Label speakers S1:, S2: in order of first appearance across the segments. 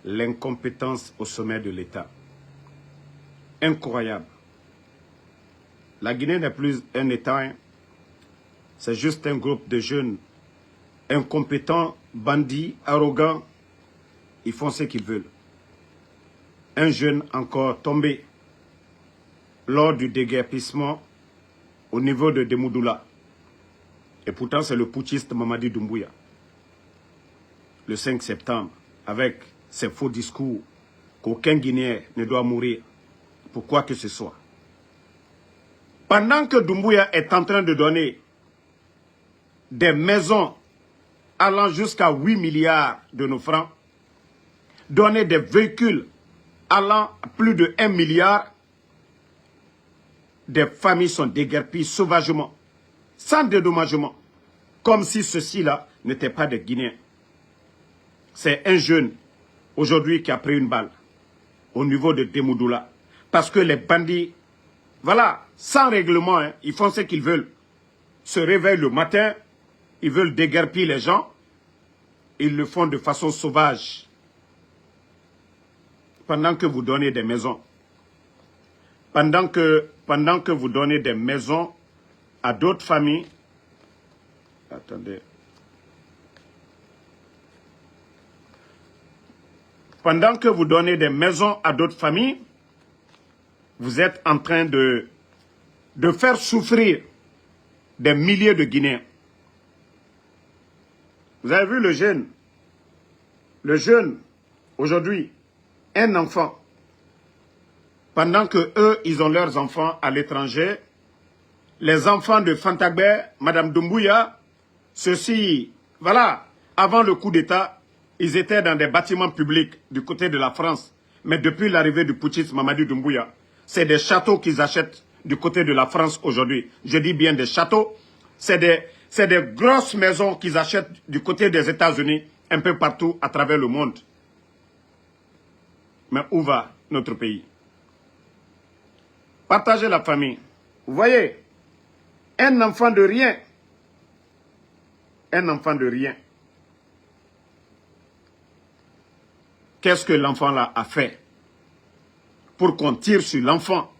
S1: l'incompétence au sommet de l'État. Incroyable. La Guinée n'est plus un État, hein. C'est juste un groupe de jeunes incompétents, bandits, arrogants. Ils font ce qu'ils veulent. Un jeune encore tombé lors du déguerpissement au niveau de Demoudoula. Et pourtant, c'est le putschiste Mamadi Doumbouya. Le 5 septembre, avec ses faux discours qu'aucun Guinéen ne doit mourir pour quoi que ce soit. Pendant que Doumbouya est en train de donner des maisons allant jusqu'à 8 milliards de nos francs, donner des véhicules allant à plus de 1 milliard, des familles sont déguerpies sauvagement, sans dédommagement, comme si ceux-ci-là n'étaient pas des Guinéens. C'est un jeune, aujourd'hui, qui a pris une balle au niveau de Demoudoula. Parce que les bandits, voilà, sans règlement, hein, ils font ce qu'ils veulent. Se réveillent le matin, ils veulent déguerpir les gens. Ils le font de façon sauvage. Pendant que vous donnez des maisons. Pendant que vous donnez des maisons à d'autres familles. Attendez. Pendant que vous donnez des maisons à d'autres familles, vous êtes en train de faire souffrir des milliers de Guinéens. Vous avez vu le jeune? Le jeune, aujourd'hui, un enfant. Pendant que eux, ils ont leurs enfants à l'étranger, les enfants de Fantagbe, Madame Doumbouya, ceux-ci, voilà, avant le coup d'État, ils étaient dans des bâtiments publics du côté de la France. Mais depuis l'arrivée du putschiste Mamadi Doumbouya, c'est des châteaux qu'ils achètent du côté de la France aujourd'hui. Je dis bien des châteaux. C'est des grosses maisons qu'ils achètent du côté des États-Unis, un peu partout à travers le monde. Mais où va notre pays? Partagez la famille. Vous voyez, un enfant de rien. Un enfant de rien. Qu'est-ce que l'enfant-là a fait pour qu'on tire sur l'enfant?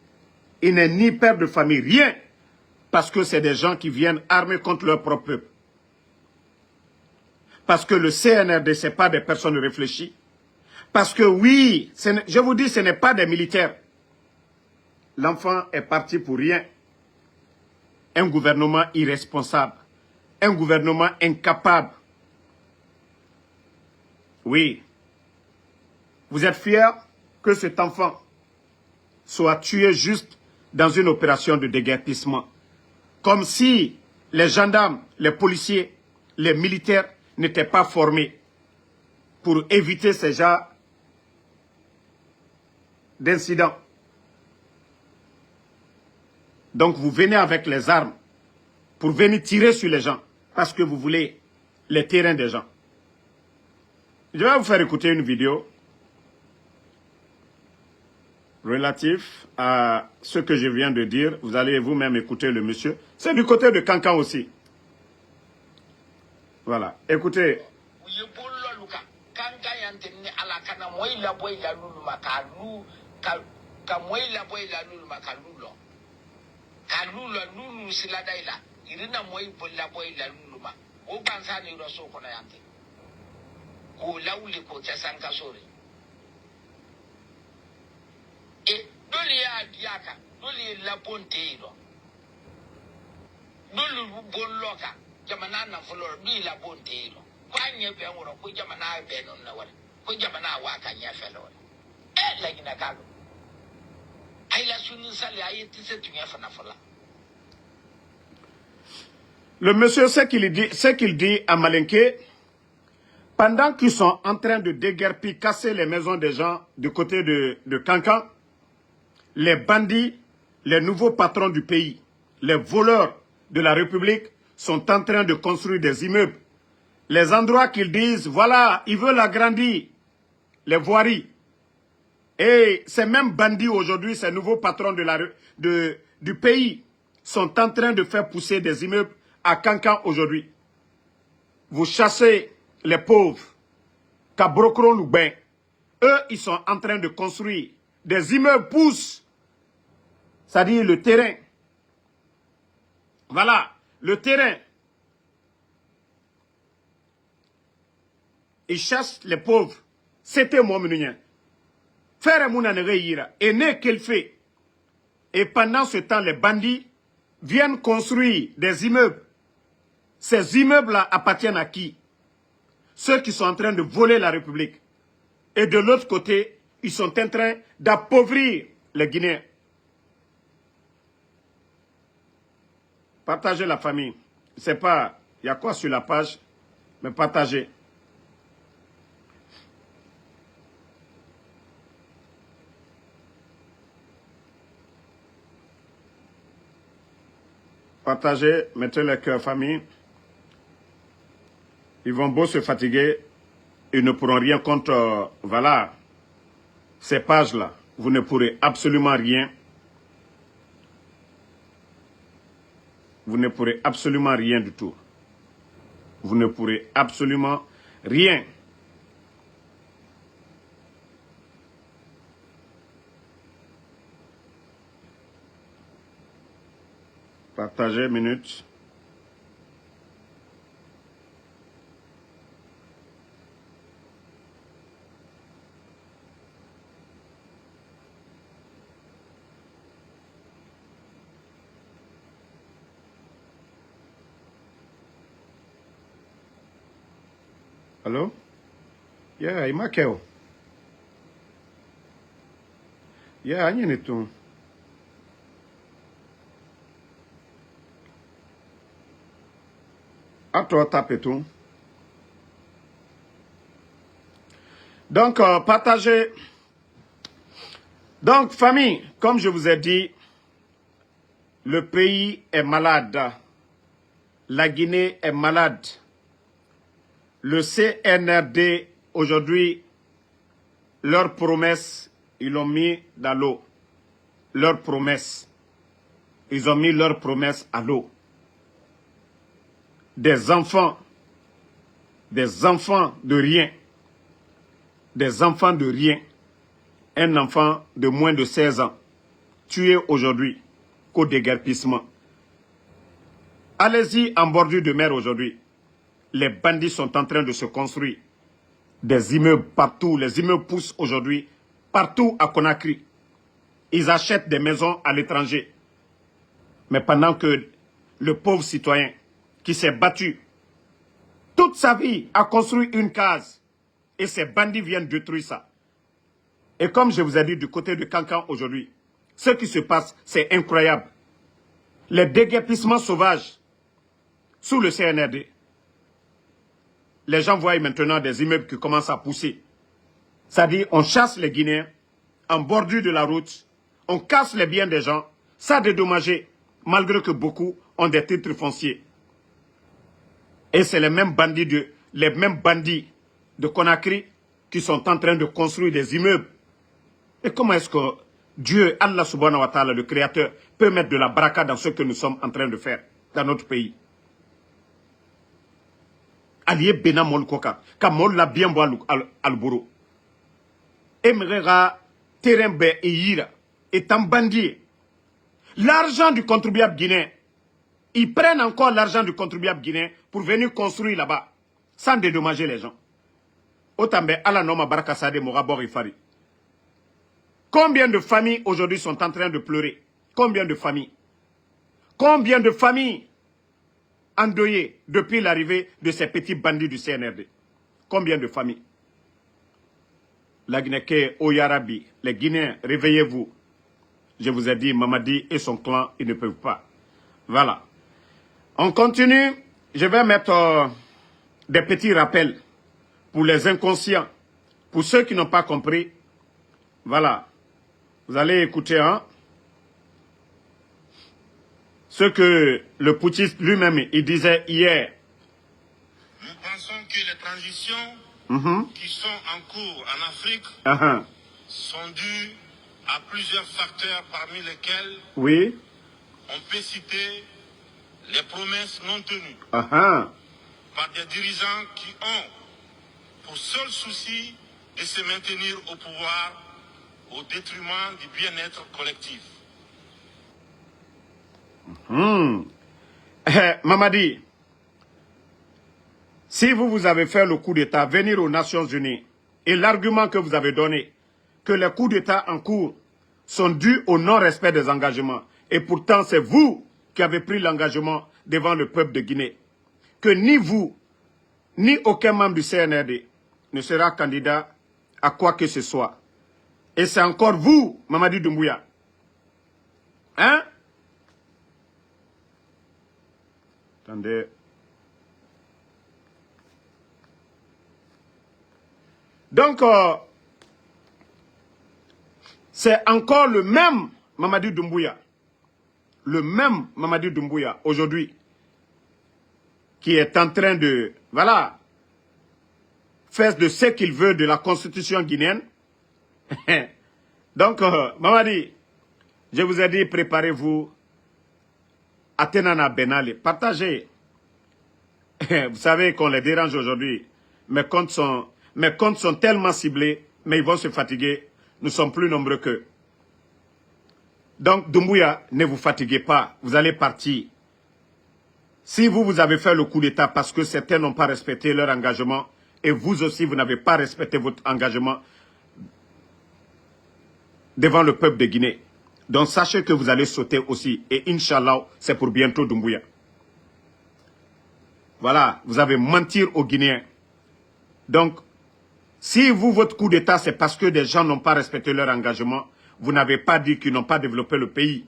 S1: Il n'est ni père de famille, rien. Parce que c'est des gens qui viennent armés contre leur propre peuple. Parce que le CNRD, ce n'est pas des personnes réfléchies. Parce que oui, je vous dis, ce n'est pas des militaires. L'enfant est parti pour rien. Un gouvernement irresponsable. Un gouvernement incapable. Oui. Vous êtes fiers que cet enfant soit tué juste dans une opération de déguerpissement. Comme si les gendarmes, les policiers, les militaires n'étaient pas formés pour éviter ce genre d'incidents. Donc vous venez avec les armes pour venir tirer sur les gens parce que vous voulez les terrains des gens. Je vais vous faire écouter une vidéo relatif à ce que je viens de dire. Vous allez vous-même écouter le monsieur. C'est du côté de Kankan aussi. Voilà, écoutez.
S2: E dole ya diaka dole la ponte ro dole bolloka jamana na flor bi la ponte ro kwanye be ngoro ko jamana be non na wala ko jamana wa ka nya felo la gina kalo ay la sunu sale ay tise tunya fana fola.
S1: Le monsieur, ce qu'il dit à Malinké, pendant qu'ils sont en train de déguerpir, casser les maisons des gens du côté de Kankan, les bandits, les nouveaux patrons du pays, les voleurs de la République sont en train de construire des immeubles. Les endroits qu'ils disent, voilà, ils veulent agrandir les voiries. Et ces mêmes bandits aujourd'hui, ces nouveaux patrons du pays, sont en train de faire pousser des immeubles à Kankan aujourd'hui. Vous chassez les pauvres, Kabrokron Loubin, Eux, ils sont en train de construire. Des immeubles poussent. C'est-à-dire le terrain. Voilà, le terrain. Ils chassent les pauvres. C'était moi, menunien. Faire mouna nereira. Et ne qu'elle fait. Et pendant ce temps, les bandits viennent construire des immeubles. Ces immeubles-là appartiennent à qui? Ceux qui sont en train de voler la République. Et de l'autre côté, ils sont en train d'appauvrir les Guinéens. Partagez la famille. Je ne sais pas, il y a quoi sur la page, mais partagez. Partagez, mettez le cœur famille. Ils vont beau se fatiguer, ils ne pourront rien contre, voilà, ces pages-là. Vous ne pourrez absolument rien. Vous ne pourrez absolument rien du tout. Vous ne pourrez absolument rien. Partagez, minute. Allô? Yeah, il m'a kéo. Yeah, il y a tout. À toi, tape tout. Donc, partagez. Donc, famille, comme je vous ai dit, le pays est malade. La Guinée est malade. Le CNRD, aujourd'hui, leurs promesses, ils l'ont mis dans l'eau. Leurs promesses. Ils ont mis leurs promesses à l'eau. Des enfants de rien. Des enfants de rien. Un enfant de moins de 16 ans, tué aujourd'hui, qu'au déguerpissement. Allez-y en bordure de mer aujourd'hui. Les bandits sont en train de se construire. Des immeubles partout. Les immeubles poussent aujourd'hui partout à Conakry. Ils achètent des maisons à l'étranger. Mais pendant que le pauvre citoyen qui s'est battu toute sa vie a construit une case et ces bandits viennent détruire ça. Et comme je vous ai dit du côté de Cancan aujourd'hui, ce qui se passe, c'est incroyable. Les déguerpissements sauvages sous le CNRD. Les gens voient maintenant des immeubles qui commencent à pousser. C'est-à-dire, on chasse les Guinéens en bordure de la route, on casse les biens des gens, ça a dédommagé, malgré que beaucoup ont des titres fonciers. Et c'est les mêmes bandits de Conakry qui sont en train de construire des immeubles. Et comment est-ce que Dieu, Allah subhanahu wa ta'ala, le Créateur, peut mettre de la baraka dans ce que nous sommes en train de faire dans notre pays? Allié Bena Molkoka, comme on l'a bien boit al bourreau. Emrera, Terembe et Yira, est en bandit. L'argent du contribuable guinéen, ils prennent encore l'argent du contribuable guinéen pour venir construire là-bas, sans dédommager les gens. Otambe, ala noma baraka sade morabor ifari. Combien de familles aujourd'hui sont en train de pleurer? Combien de familles? Combien de familles endeuillées depuis l'arrivée de ces petits bandits du CNRD? Combien de familles? La Guinée, Oyarabi, les Guinéens, réveillez-vous. Je vous ai dit, Mamadi et son clan, ils ne peuvent pas. Voilà. On continue. Je vais mettre des petits rappels pour les inconscients. Pour ceux qui n'ont pas compris, voilà. Vous allez écouter ce que le putschiste lui-même il disait hier.
S3: Nous pensons que les transitions qui sont en cours en Afrique sont dues à plusieurs facteurs, parmi lesquels
S1: oui,
S3: on peut citer les promesses non tenues par des dirigeants qui ont pour seul souci et se maintenir au pouvoir au détriment du bien-être collectif.
S1: Mamadi, si vous avez fait le coup d'État, venir aux Nations Unies, et l'argument que vous avez donné, que les coups d'État en cours sont dus au non-respect des engagements, et pourtant c'est vous qui avez pris l'engagement devant le peuple de Guinée, que ni vous, ni aucun membre du CNRD ne sera candidat à quoi que ce soit. Et c'est encore vous, Mamadi Doumbouya. Hein? Attendez. Donc, c'est encore le même Mamadi Doumbouya. Le même Mamadi Doumbouya, aujourd'hui, qui est en train de, voilà, faire de ce qu'il veut de la constitution guinéenne. Donc, Mamadi, je vous ai dit, préparez-vous à Tenana Benali. Partagez. Vous savez qu'on les dérange aujourd'hui. Mes comptes sont tellement ciblés, mais ils vont se fatiguer. Nous sommes plus nombreux qu'eux. Donc, Doumbouya, ne vous fatiguez pas. Vous allez partir. Si vous avez fait le coup d'État parce que certains n'ont pas respecté leur engagement, et vous aussi, vous n'avez pas respecté votre engagement devant le peuple de Guinée. Donc, sachez que vous allez sauter aussi. Et Inch'Allah, c'est pour bientôt Doumbouya. Voilà, vous avez menti aux Guinéens. Donc, si votre coup d'État, c'est parce que des gens n'ont pas respecté leur engagement, vous n'avez pas dit qu'ils n'ont pas développé le pays,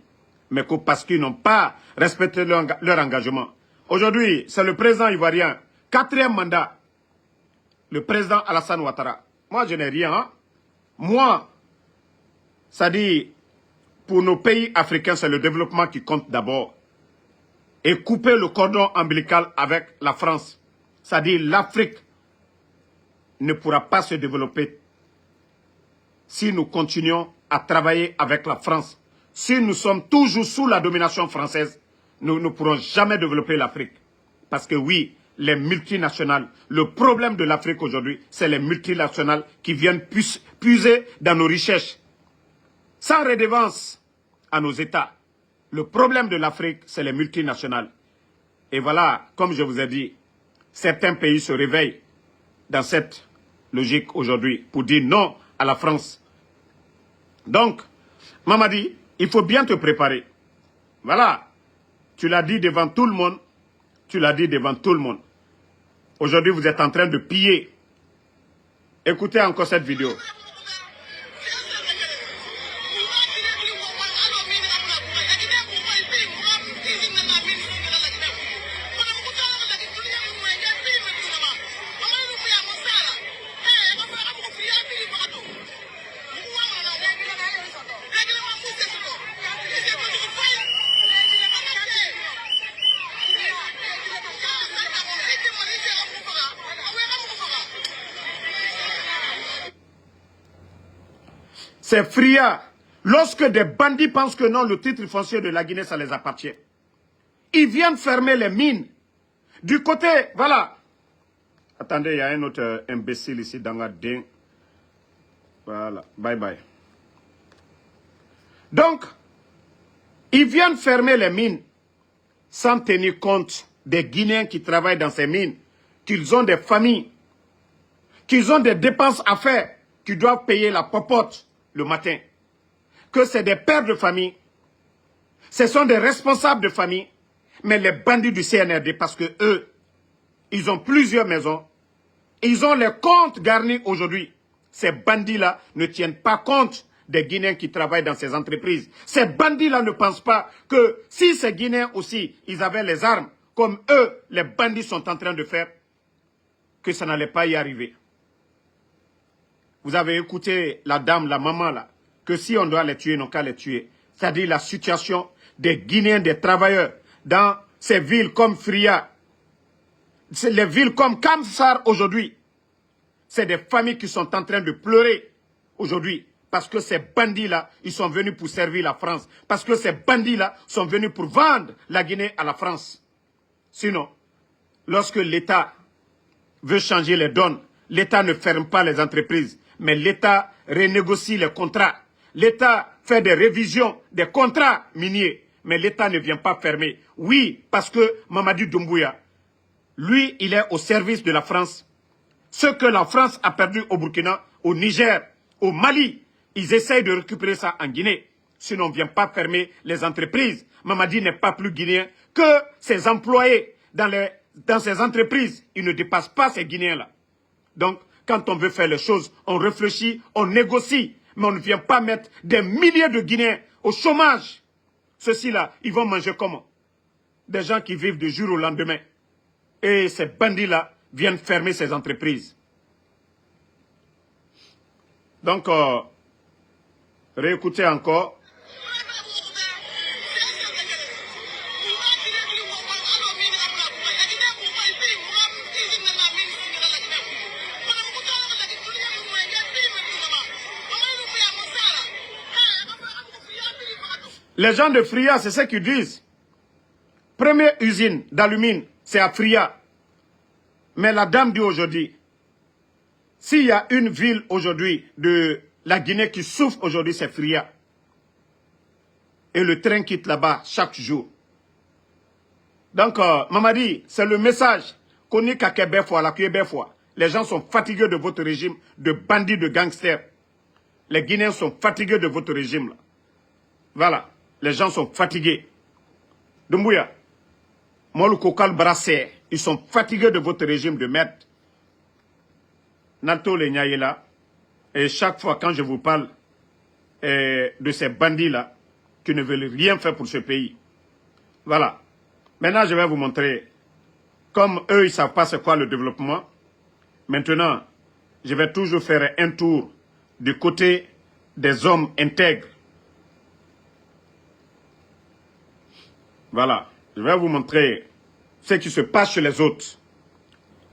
S1: mais que parce qu'ils n'ont pas respecté leur engagement. Aujourd'hui, c'est le président ivoirien, 4e mandat, le président Alassane Ouattara. Moi, je n'ai rien. Hein? Moi, ça dit, pour nos pays africains, c'est le développement qui compte d'abord. Et couper le cordon ombilical avec la France. C'est-à-dire l'Afrique ne pourra pas se développer si nous continuons à travailler avec la France. Si nous sommes toujours sous la domination française, nous ne pourrons jamais développer l'Afrique. Parce que oui, les multinationales, le problème de l'Afrique aujourd'hui, c'est les multinationales qui viennent puiser dans nos richesses. Sans redevance à nos États. Le problème de l'Afrique, c'est les multinationales. Et voilà, comme je vous ai dit, certains pays se réveillent dans cette logique aujourd'hui pour dire non à la France. Donc, Mamadi, il faut bien te préparer. Voilà, tu l'as dit devant tout le monde. Tu l'as dit devant tout le monde. Aujourd'hui, vous êtes en train de piller. Écoutez encore cette vidéo. C'est Fria. Lorsque des bandits pensent que non, le titre foncier de la Guinée, ça les appartient. Ils viennent fermer les mines. Du côté, voilà. Attendez, il y a un autre imbécile ici dans la dingue. Voilà, bye bye. Donc, ils viennent fermer les mines sans tenir compte des Guinéens qui travaillent dans ces mines, qu'ils ont des familles, qu'ils ont des dépenses à faire, qu'ils doivent payer la popote le matin, que c'est des pères de famille, ce sont des responsables de famille, mais les bandits du CNRD, parce que eux, ils ont plusieurs maisons, ils ont les comptes garnis aujourd'hui. Ces bandits-là ne tiennent pas compte des Guinéens qui travaillent dans ces entreprises. Ces bandits-là ne pensent pas que si ces Guinéens aussi, ils avaient les armes, comme eux, les bandits sont en train de faire, que ça n'allait pas y arriver. Vous avez écouté la dame, la maman là, que si on doit les tuer, non qu'à les tuer. C'est-à-dire la situation des Guinéens, des travailleurs, dans ces villes comme Fria, les villes comme Kamsar aujourd'hui. C'est des familles qui sont en train de pleurer aujourd'hui. Parce que ces bandits-là, ils sont venus pour servir la France. Parce que ces bandits-là sont venus pour vendre la Guinée à la France. Sinon, lorsque l'État veut changer les donnes, l'État ne ferme pas les entreprises. mais l'État renégocie les contrats. L'État fait des révisions des contrats miniers, mais l'État ne vient pas fermer. Oui, parce que Mamadi Doumbouya, lui, il est au service de la France. Ce que la France a perdu au Burkina, au Niger, au Mali, ils essayent de récupérer ça en Guinée. Sinon, on ne vient pas fermer les entreprises. Mamadi n'est pas plus guinéen que ses employés dans ces entreprises. Ils ne dépassent pas ces Guinéens-là. Donc, quand on veut faire les choses, on réfléchit, on négocie. Mais on ne vient pas mettre des milliers de Guinéens au chômage. Ceux-ci-là, ils vont manger comment? Des gens qui vivent du jour au lendemain. Et ces bandits-là viennent fermer ces entreprises. Donc, réécoutez encore. Les gens de Fria, c'est ce qu'ils disent. Première usine d'alumine, c'est à Fria. Mais la dame dit aujourd'hui, s'il y a une ville aujourd'hui de la Guinée qui souffre aujourd'hui, c'est Fria. Et le train quitte là-bas chaque jour. Donc, Mamadi, c'est le message qu'on est qu'à les gens sont fatigués de votre régime de bandits, de gangsters. Les Guinéens sont fatigués de votre régime. Là. Voilà. Les gens sont fatigués. Doumbouya, Molu Kokal Brassé, ils sont fatigués de votre régime de merde. Nato le Nyayela, et chaque fois quand je vous parle de ces bandits-là, qui ne veulent rien faire pour ce pays. Voilà. Maintenant, je vais vous montrer, comme eux, ils ne savent pas c'est quoi le développement. Maintenant, je vais toujours faire un tour du côté des hommes intègres. Voilà, je vais vous montrer ce qui se passe chez les autres.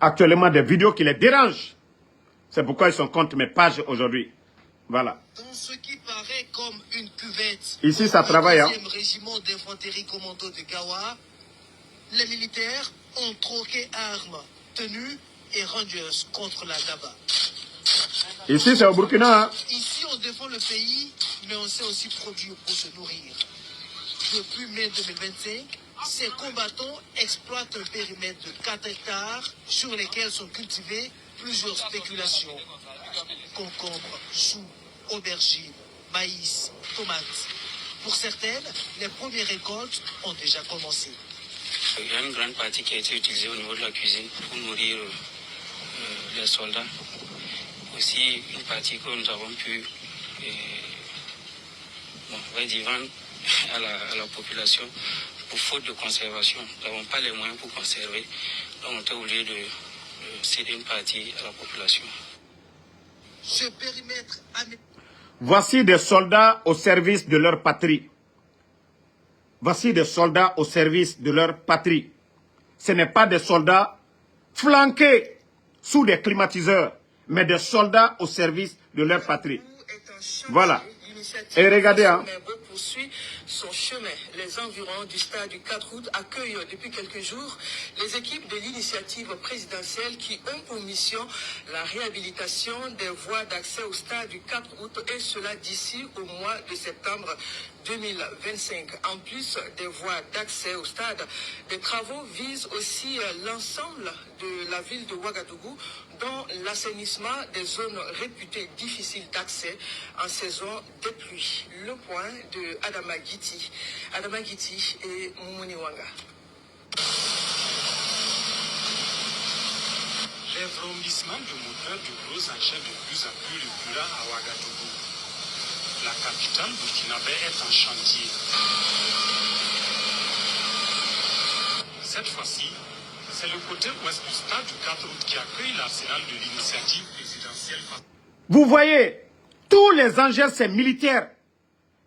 S1: Actuellement, des vidéos qui les dérangent. C'est pourquoi ils sont contre mes pages aujourd'hui. Voilà.
S4: Dans ce qui paraît comme une cuvette,
S1: ici, ça travaille.
S4: Le 2e régiment d'infanterie commando de Gawa, les militaires ont troqué armes, tenues et rangers contre la GABA.
S1: Ici, c'est au Burkina. Hein?
S4: Ici, on défend le pays, mais on sait aussi produire pour se nourrir. Depuis mai 2025, ces combattants exploitent un périmètre de 4 hectares sur lesquels sont cultivées plusieurs spéculations. Concombres, choux, aubergines, maïs, tomates. Pour certaines, les premières récoltes ont déjà commencé.
S5: Il y a une grande partie qui a été utilisée au niveau de la cuisine pour nourrir les soldats. Aussi une partie que nous avons pu vendre à la population pour faute de conservation. Nous n'avons pas les moyens pour conserver, donc on était obligé de céder une partie à la population.
S4: Ce périmètre...
S1: Voici des soldats au service de leur patrie. Voici des soldats au service de leur patrie. Ce n'est pas des soldats flanqués sous des climatiseurs, mais des soldats au service de leur patrie. Voilà. Et regardez, hein.
S6: Poursuit son chemin. Les environs du stade du 4 août accueillent depuis quelques jours les équipes de l'initiative présidentielle qui ont pour mission la réhabilitation des voies d'accès au stade du 4 août et cela d'ici au mois de septembre 2025. En plus des voies d'accès au stade, des travaux visent aussi l'ensemble de la ville de Ouagadougou dont l'assainissement des zones réputées difficiles d'accès en saison des pluies. Le point de Adama Giti. Adama Giti et Moumouni Wanga.
S3: Les vrombissements de moteurs de gros engins de plus en plus récurrents à Ouagadougou. La capitale burkinabé est en chantier. Cette fois-ci, c'est le côté ouest du stade du 4 août qui accueille l'arsenal de l'initiative présidentielle.
S1: Vous voyez, tous les engins, c'est militaire.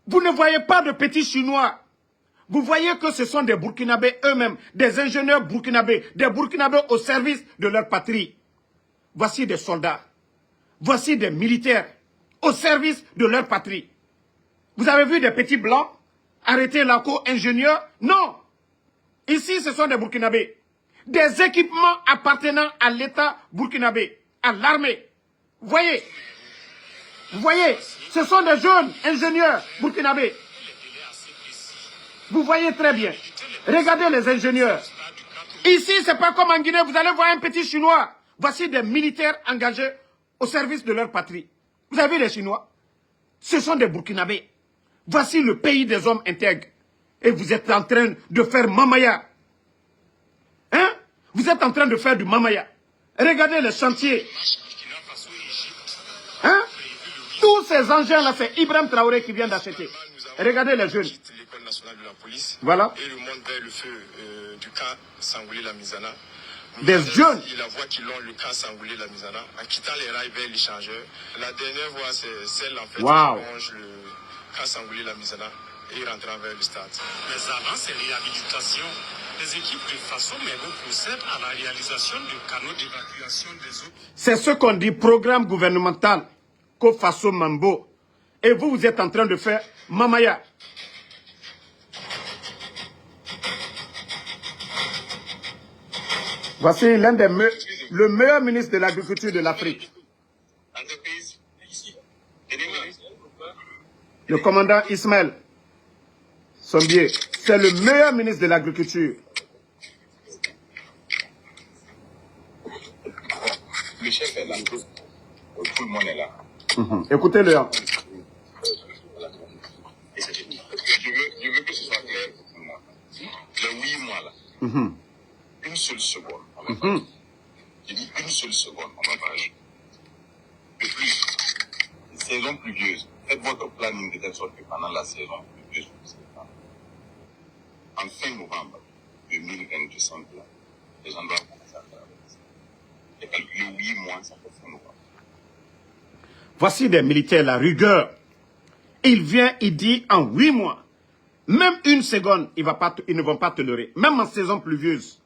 S1: Vous ne voyez pas de petits Chinois. Vous voyez que ce sont des Burkinabés eux-mêmes, des ingénieurs burkinabés, des Burkinabés au service de leur patrie. Voici des soldats. Voici des militaires au service de leur patrie. Vous avez vu des petits blancs arrêter la co-ingénieurs? Non. Ici, ce sont des Burkinabés. Des équipements appartenant à l'État burkinabé, à l'armée. Vous voyez, Vous voyez, ce sont des jeunes ingénieurs burkinabés. Vous voyez très bien. Regardez les ingénieurs. Ici, c'est pas comme en Guinée, vous allez voir un petit Chinois. Voici des militaires engagés au service de leur patrie. Vous avez vu les Chinois? Ce sont des Burkinabés. Voici le pays des hommes intègres. Et vous êtes en train de faire mamaya. Hein? Vous êtes en train de faire du mamaya. Regardez les chantiers. Hein? Tous ces engins-là, c'est Ibrahim Traoré qui vient d'acheter. Regardez les jeunes.
S3: L'école nationale de la police.
S1: Voilà.
S3: Et le monde vers le feu du camp Sangoulé-la-Mizana.
S1: Des jeunes.
S3: La voie qui longe le camp Sangoulé-la-Mizana, en quittant les rails vers l'échangeur. La dernière voie, c'est celle en fait qui longe le camp Sangoulé-la-Mizana et rentrant vers le stade.
S7: Mais avant ces réhabilitations, les équipes de Faso Membo procèdent à la réalisation de canaux d'évacuation des eaux.
S1: C'est ce qu'on dit programme gouvernemental qu'au Faso Membo. Et vous, vous êtes en train de faire mamaya. Voici l'un des le meilleur ministre de l'agriculture de l'Afrique. Le commandant Ismaël Sombier, c'est le meilleur ministre de l'agriculture.
S3: Le chef est là, tout le monde est là.
S1: Écoutez-le. Hein.
S3: Je veux que ce soit clair pour tout le monde. Les 8 mois là, une seule seconde, on va pas. Je dis une seule seconde, on va pas. De plus, saison pluvieuse, faites votre planning de telle sorte que pendant la saison pluvieuse, en fin novembre 2025, les gens doivent commencer à travailler. Et calculer 8 mois, ça fait fin novembre.
S1: Voici des militaires, la rigueur. Il vient, il dit en 8 mois, même une seconde, ils ne vont pas tolérer, même en saison pluvieuse.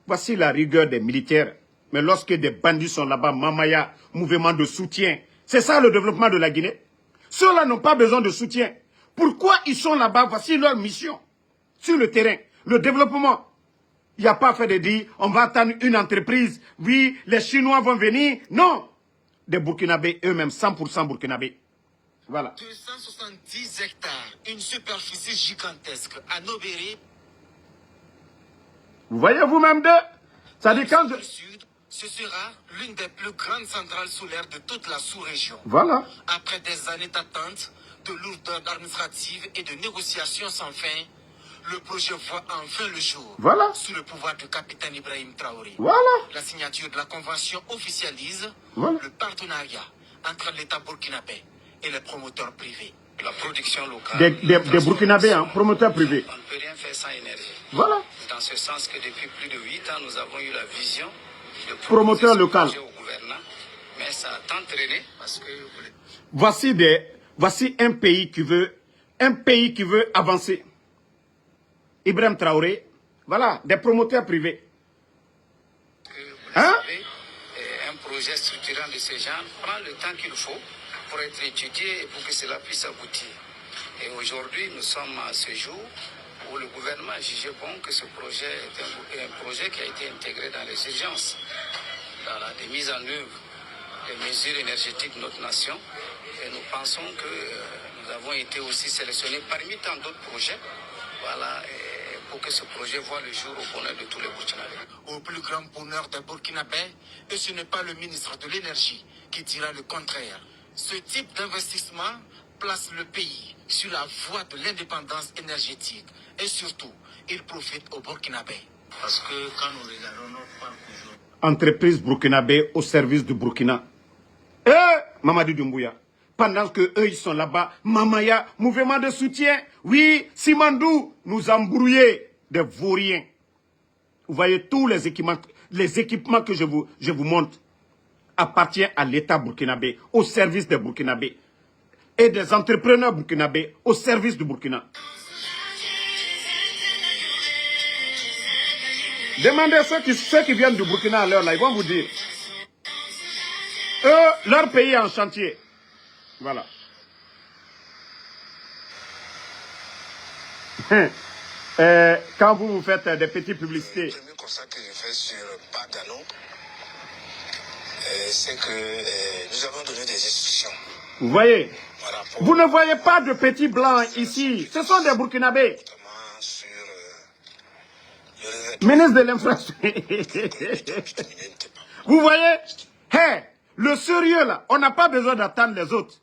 S1: Voici la rigueur des militaires. Mais lorsque des bandits sont là-bas, mamaya, mouvement de soutien, c'est ça le développement de la Guinée. Ceux-là n'ont pas besoin de soutien. Pourquoi ils sont là-bas? Voici leur mission. Sur le terrain, le développement. Il n'y a pas fait de dire, on va attendre une entreprise, oui, les Chinois vont venir. Non. Des Burkinabés eux-mêmes, 100% Burkinabés. Voilà.
S4: 270 hectares, une superficie gigantesque à Nobéré.
S1: Vous voyez vous-même deux? Ça dit quand
S4: Sud, ce sera l'une des plus grandes centrales solaires de toute la sous-région.
S1: Voilà.
S4: Après des années d'attente, de lourdeur administrative et de négociations sans fin, le projet voit enfin le jour.
S1: Voilà.
S4: Sous le pouvoir du capitaine Ibrahim Traoré.
S1: Voilà.
S4: La signature de la convention officialise
S1: voilà.
S4: le partenariat entre l'État burkinabé et les promoteurs privés.
S5: La production locale.
S1: Des Burkinabés, hein, promoteurs privés.
S5: On ne peut rien faire sans énergie.
S1: Voilà.
S5: Dans ce sens que depuis plus de 8 ans, nous avons eu la vision de
S1: promoteur local
S5: au gouvernement, mais ça a tant traîné parce que...
S1: Voici un pays qui veut avancer. Ibrahim Traoré, voilà, des promoteurs privés.
S5: Vous savez, un projet structurant de ce genre prend le temps qu'il faut pour être étudié et pour que cela puisse aboutir. Et aujourd'hui, nous sommes à ce jour où le gouvernement a jugé bon que ce projet est un projet qui a été intégré dans les urgences, dans la mise en œuvre des mesures énergétiques de notre nation. Et nous pensons que nous avons été aussi sélectionnés parmi tant d'autres projets, voilà, pour que ce projet voit le jour au bonheur de tous les Burkinabés.
S4: Au plus grand bonheur des Burkinabés, et ce n'est pas le ministre de l'Énergie qui dira le contraire. Ce type d'investissement place le pays sur la voie de l'indépendance énergétique et surtout, il profite aux Burkinabés.
S7: Parce que quand nous regardons notre parc aujourd'hui,
S1: entreprise burkinabé au service du Burkina. Mamadi Doumbouya. Pendant que eux ils sont là-bas, Mamaya, mouvement de soutien. Oui, Simandou, nous embrouillés des vauriens. Vous voyez tous les équipements que je vous montre appartiennent à l'État burkinabé, au service des Burkinabés. Et des entrepreneurs burkinabés au service du Burkina. Demandez ceux qui viennent du Burkina à l'heure là, ils vont vous dire. Eux, leur pays est en chantier. Voilà. Quand vous faites des petites publicités.
S8: Le premier constat que je fais sur Bagano, c'est que nous avons donné des instructions
S1: Vous voyez?
S3: par rapport
S1: Vous ne voyez pas de petits blancs ici. Ce sont des Burkinabés.
S3: notamment sur le
S1: Ministre de l'infrastructure. Vous voyez? Hey, le sérieux là, on n'a pas besoin d'attendre les autres.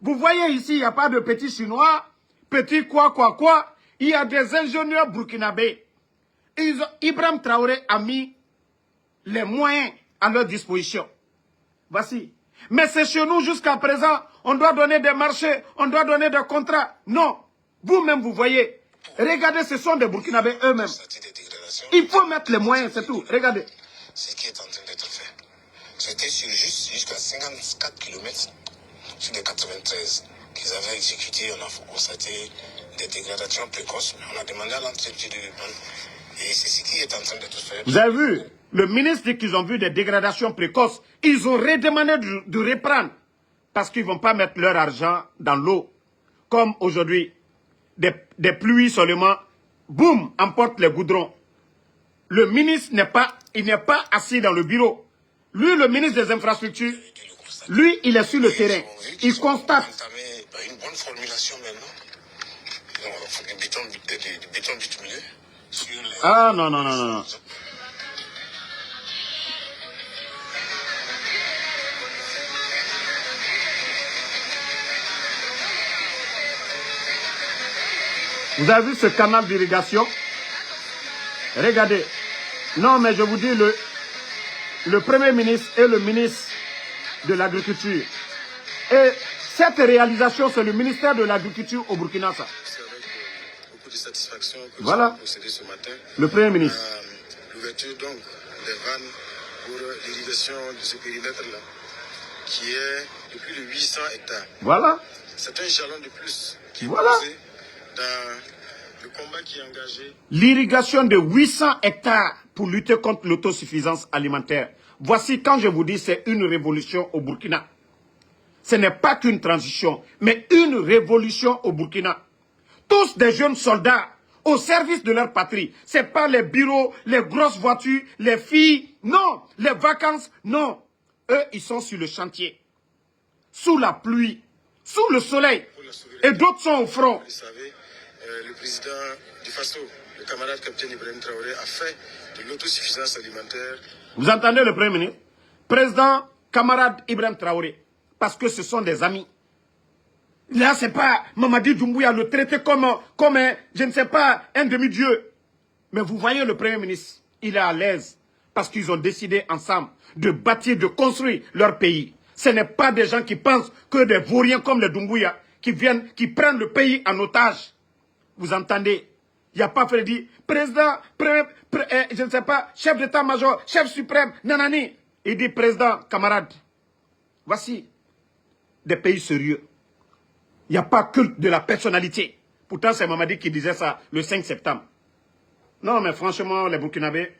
S1: Vous voyez ici, il n'y a pas de petits Chinois, petits quoi. Il y a des ingénieurs burkinabés. Ibrahim Traoré a mis les moyens à leur disposition. Voici. Mais c'est chez nous jusqu'à présent, on doit donner des marchés, on doit donner des contrats. Non. Vous-même, vous voyez. Regardez, ce sont des Burkinabés eux-mêmes. Il faut mettre les moyens, c'est tout. Regardez.
S3: Ce qui est en train d'être fait. C'était jusqu'à 54 km sur les 93 qu'ils avaient exécuté. On a constaté des dégradations précoces. Mais on a demandé à l'entretien du ban. Et c'est ce qui est en train d'être fait.
S1: Vous avez vu? Le ministre dit qu'ils ont vu des dégradations précoces. Ils ont redemandé de reprendre. Parce qu'ils ne vont pas mettre leur argent dans l'eau. Comme aujourd'hui, des pluies seulement, boum, emportent les goudrons. Le ministre n'est pas assis dans le bureau. Lui, le ministre des infrastructures, lui, il est sur le terrain. Il constate.
S3: Une bonne formulation maintenant. Du béton bitumineux.
S1: Ah non. Vous avez vu ce canal d'irrigation? Regardez. Non, mais je vous dis, le Premier ministre et le ministre de l'Agriculture. Et cette réalisation, c'est le ministère de l'Agriculture au Burkina Faso.
S3: C'est avec beaucoup de satisfaction que
S1: Voilà.
S3: nous avons procédé ce matin.
S1: Le Premier ministre.
S3: L'ouverture donc des vannes pour l'irrigation de ce périmètre-là, qui est de plus de 800 hectares.
S1: Voilà.
S3: C'est un jalon de plus qui est
S1: Voilà.
S3: posé dans le combat qui est engagé.
S1: L'irrigation de 800 hectares pour lutter contre l'autosuffisance alimentaire. Voici quand je vous dis c'est une révolution au Burkina. Ce n'est pas qu'une transition, mais une révolution au Burkina. Tous des jeunes soldats au service de leur patrie. Ce n'est pas les bureaux, les grosses voitures, les filles, non. Les vacances, non. Eux, ils sont sur le chantier. Sous la pluie, sous le soleil. Et d'autres sont au front.
S3: Vous savez, le président du FASO, le camarade capitaine Ibrahim Traoré, a fait de l'autosuffisance alimentaire.
S1: Vous entendez le Premier ministre? Président, camarade Ibrahim Traoré. Parce que ce sont des amis. Là, c'est pas Mamadi Doumbouya le traité comme un, je ne sais pas, un demi-dieu. Mais vous voyez le Premier ministre, il est à l'aise. Parce qu'ils ont décidé ensemble de bâtir, de construire leur pays. Ce n'est pas des gens qui pensent que des vauriens comme les Doumbouya qui viennent, qui prennent le pays en otage. Vous entendez? Il n'y a pas fait dire président, je ne sais pas, chef d'état-major, chef suprême, nanani. Il dit président, camarade. Voici des pays sérieux. Il n'y a pas culte de la personnalité. Pourtant, c'est Mamadi qui disait ça le 5 septembre. Non, mais franchement, les Burkinabés...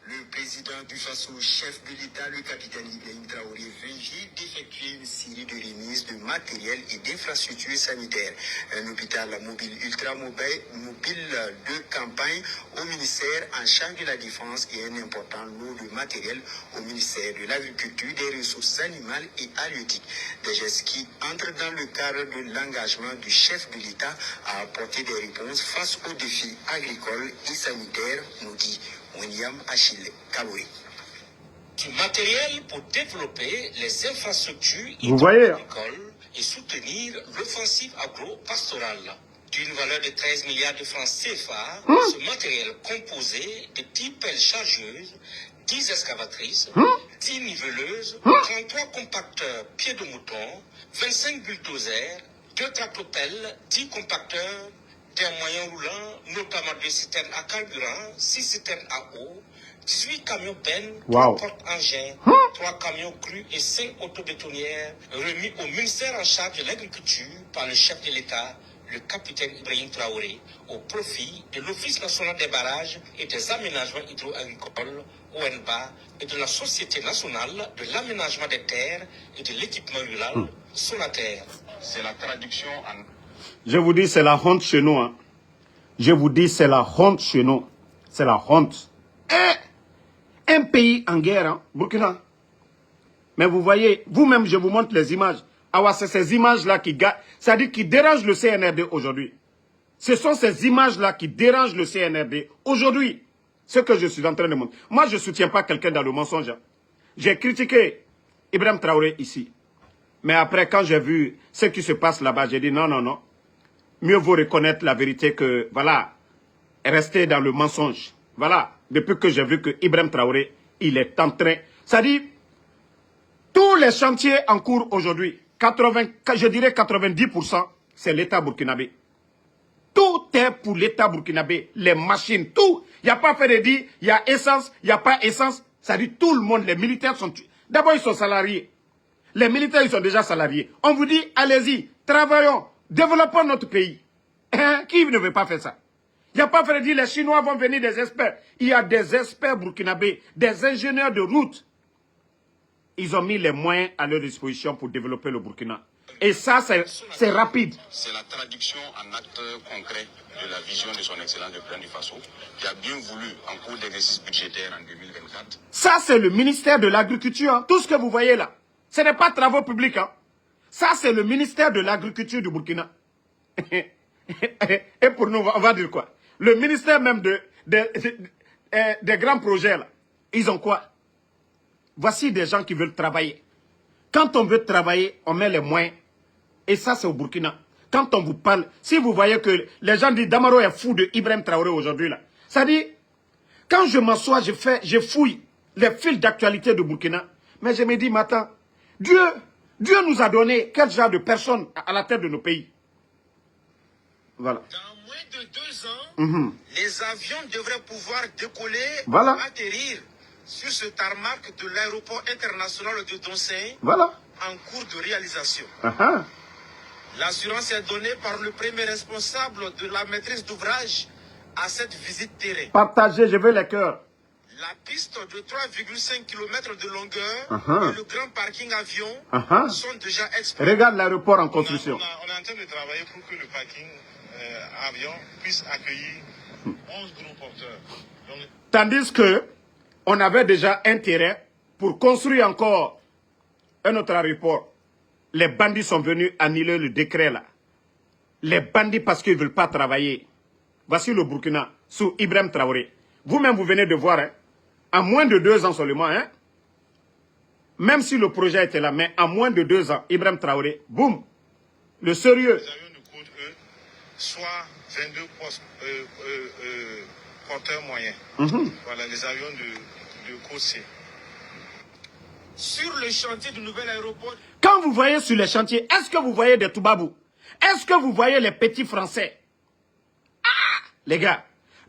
S3: Le président du FASO, chef de l'État, le capitaine Ibrahim Traoré, vient d'effectuer une série de remises de matériel et d'infrastructures sanitaires. Un hôpital mobile ultramobile de campagne au ministère en charge de la Défense et un important lot de matériel au ministère de l'Agriculture, des Ressources animales et halieutiques. Des gestes qui entrent dans le cadre de l'engagement du chef de l'État à apporter des réponses face aux défis agricoles et sanitaires, nous dit William Achille Kabouri.
S8: Du matériel pour développer les infrastructures agricoles et soutenir l'offensive agro-pastorale. D'une valeur de 13 milliards de francs CFA, ce matériel composé de 10 pelles chargeuses, 10 excavatrices, 10 niveleuses, 33 compacteurs pieds de mouton, 25 bulldozers, 2 tractopelles, 10 compacteurs, des moyens roulants, notamment 2 citernes à carburant, 6 citernes à eau, 18 camions bennes, 3 porte-engins, 3 camions crus et 5 autobétonnières remis au ministère en charge de l'agriculture par le chef de l'État, le capitaine Ibrahim Traoré, au profit de l'Office national des barrages et des aménagements hydro-agricoles, ONBA, et de la Société nationale de l'aménagement des terres et de l'équipement rural, Sonaterre.
S3: C'est la traduction en...
S1: Je vous dis, c'est la honte chez nous. Hein. Je vous dis, c'est la honte chez nous. C'est la honte. Un pays en guerre, hein, Burkina. Mais vous voyez, vous-même, je vous montre les images. Ah, c'est ces images-là c'est-à-dire qui dérangent le CNRD aujourd'hui. Ce sont ces images-là qui dérangent le CNRD aujourd'hui. Ce que je suis en train de montrer. Moi, je ne soutiens pas quelqu'un dans le mensonge. J'ai critiqué Ibrahim Traoré ici. Mais après, quand j'ai vu ce qui se passe là-bas, j'ai dit non, non, non. Mieux vaut reconnaître la vérité que, voilà, rester dans le mensonge. Voilà, depuis que j'ai vu que Ibrahim Traoré, il est en train... C'est-à-dire, tous les chantiers en cours aujourd'hui, je dirais 90%, c'est l'État burkinabé. Tout est pour l'État burkinabé. Les machines, tout. Il n'y a pas fait de dire, il y a essence, il n'y a pas essence. C'est-à-dire, tout le monde, les militaires sont... D'abord, ils sont salariés. Les militaires, ils sont déjà salariés. On vous dit, allez-y, travaillons, développons notre pays. Hein? Qui ne veut pas faire ça? Il n'y a pas fait de dire, les Chinois vont venir des experts. Il y a des experts burkinabés, des ingénieurs de route. Ils ont mis les moyens à leur disposition pour développer le Burkina. Et ça, c'est rapide.
S3: C'est la traduction en actes concrets de la vision de son excellence de Burkina Faso, qui a bien voulu, en cours d'exercice budgétaire en 2024.
S1: Ça, c'est le ministère de l'Agriculture. Hein. Tout ce que vous voyez là, ce n'est pas travaux publics. Hein. Ça, c'est le ministère de l'Agriculture du Burkina. Et pour nous, on va dire quoi? Le ministère même des grands projets, là, ils ont quoi? Voici des gens qui veulent travailler. Quand on veut travailler, on met les moyens. Et ça, c'est au Burkina. Quand on vous parle, si vous voyez que les gens disent Damaro est fou de Ibrahim Traoré aujourd'hui, là. Ça dit, quand je m'assois, je fouille les fils d'actualité de Burkina. Mais je me dis, mais attends, Dieu nous a donné quel genre de personnes à la tête de nos pays. Voilà.
S4: Dans moins de 2 ans, les avions devraient pouvoir décoller,
S1: voilà,
S4: atterrir sur ce tarmac de l'aéroport international de Donsey,
S1: voilà,
S4: en cours de réalisation.
S1: Uh-huh.
S4: L'assurance est donnée par le premier responsable de la maîtrise d'ouvrage à cette visite terrain.
S1: Partagez, je veux les cœurs.
S4: La piste de 3,5 km de longueur
S1: Uh-huh.
S4: et le grand parking avion
S1: Uh-huh.
S4: sont déjà exploités.
S1: Regarde l'aéroport en construction.
S7: On est en train de travailler pour que le parking avion puisse accueillir 11 gros porteurs. Donc...
S1: Tandis que on avait déjà un terrain pour construire encore un autre aéroport. Les bandits sont venus annuler le décret là. Les bandits parce qu'ils ne veulent pas travailler. Voici le Burkina sous Ibrahim Traoré. Vous-même, vous venez de voir, hein, en moins de 2 ans seulement, hein, même si le projet était là, mais en moins de 2 ans, Ibrahim Traoré, boum, le sérieux.
S7: Les avions de côte, eux, soit 22 porteurs moyens. Voilà, les avions de côte C.
S4: Sur le chantier du nouvel aéroport.
S1: Quand vous voyez sur les chantiers, est-ce que vous voyez des Toubabou? Est-ce que vous voyez les petits Français? Ah, les gars,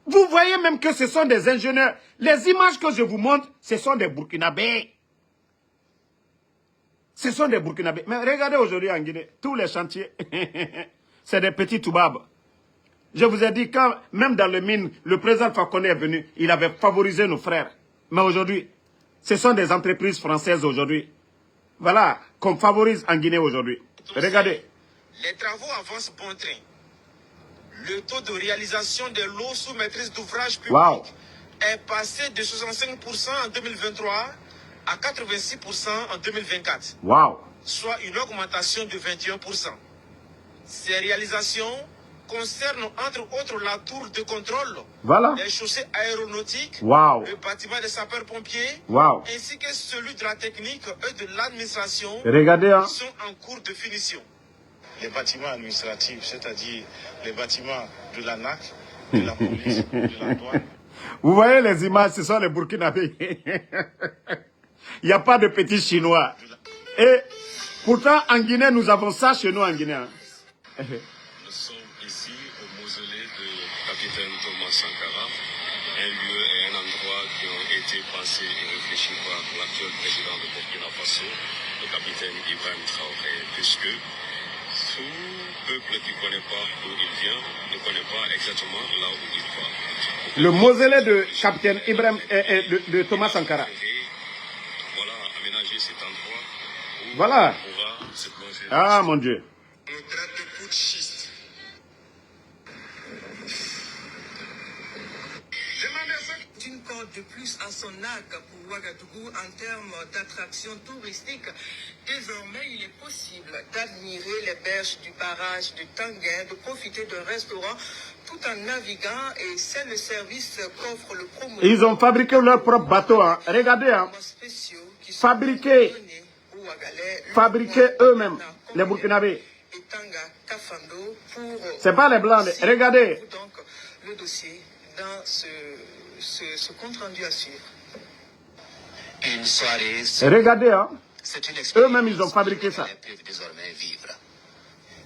S1: vous voyez même que ce sont des ingénieurs. Les images que je vous montre, ce sont des Burkinabés. Ce sont des Burkinabés. Mais regardez aujourd'hui en Guinée, tous les chantiers, c'est des petits Toubabs. Je vous ai dit, quand même dans le mine, le président Fakonde est venu, il avait favorisé nos frères. Mais aujourd'hui, ce sont des entreprises françaises aujourd'hui. Voilà, qu'on favorise en Guinée aujourd'hui. Regardez.
S4: Les travaux avancent bon train. Le taux de réalisation des lots sous maîtrise d'ouvrage public est passé de 65% en 2023 à 86% en 2024.
S1: Wow.
S4: Soit une augmentation de 21%. Ces réalisations concernent entre autres la tour de contrôle, les chaussées aéronautiques, le bâtiment des sapeurs-pompiers, ainsi que celui de la technique et de l'administration qui sont en cours de finition.
S7: Les bâtiments administratifs, c'est-à-dire les bâtiments de la NAC, de la police, de la douane.
S1: Vous voyez les images, ce sont les Burkinabés. Il n'y a pas de petits Chinois. Et pourtant, en Guinée, nous avons ça chez nous en Guinée.
S9: Nous sommes ici au mausolée de capitaine Thomas Sankara, un lieu et un endroit qui ont été pensés et réfléchis par l'actuel président de Burkina Faso, le capitaine Ibrahim Traoré, puisque tout peuple qui ne connaît pas d'où il vient ne connaît pas exactement là où il va.
S1: Le mausolée de capitaine Ibrahim de Thomas Sankara.
S9: Voilà, aménager cet endroit où
S1: voilà.
S9: on pourra se plonger.
S1: Ah mon Dieu.
S7: On nous traite de putschistes.
S4: D'une part,
S6: de plus à son arc pour Ouagadougou en termes d'attraction touristique. Désormais, il est possible d'admirer les berges du barrage de Tanguin, de profiter d'un restaurant tout en naviguant, et c'est le service qu'offre le promoteur.
S1: Ils ont fabriqué leur propre bateau. Hein. Regardez, hein. Fabriqué eux-mêmes, les Burkinabés. C'est pas les Blancs. Regardez.
S6: Donc, le dossier dans ce compte rendu à suivre.
S8: Une soirée.
S1: Regardez, hein. Eux-mêmes, ils ont
S8: expérience
S1: fabriqué ça.
S8: qu'ils peuvent désormais vivre.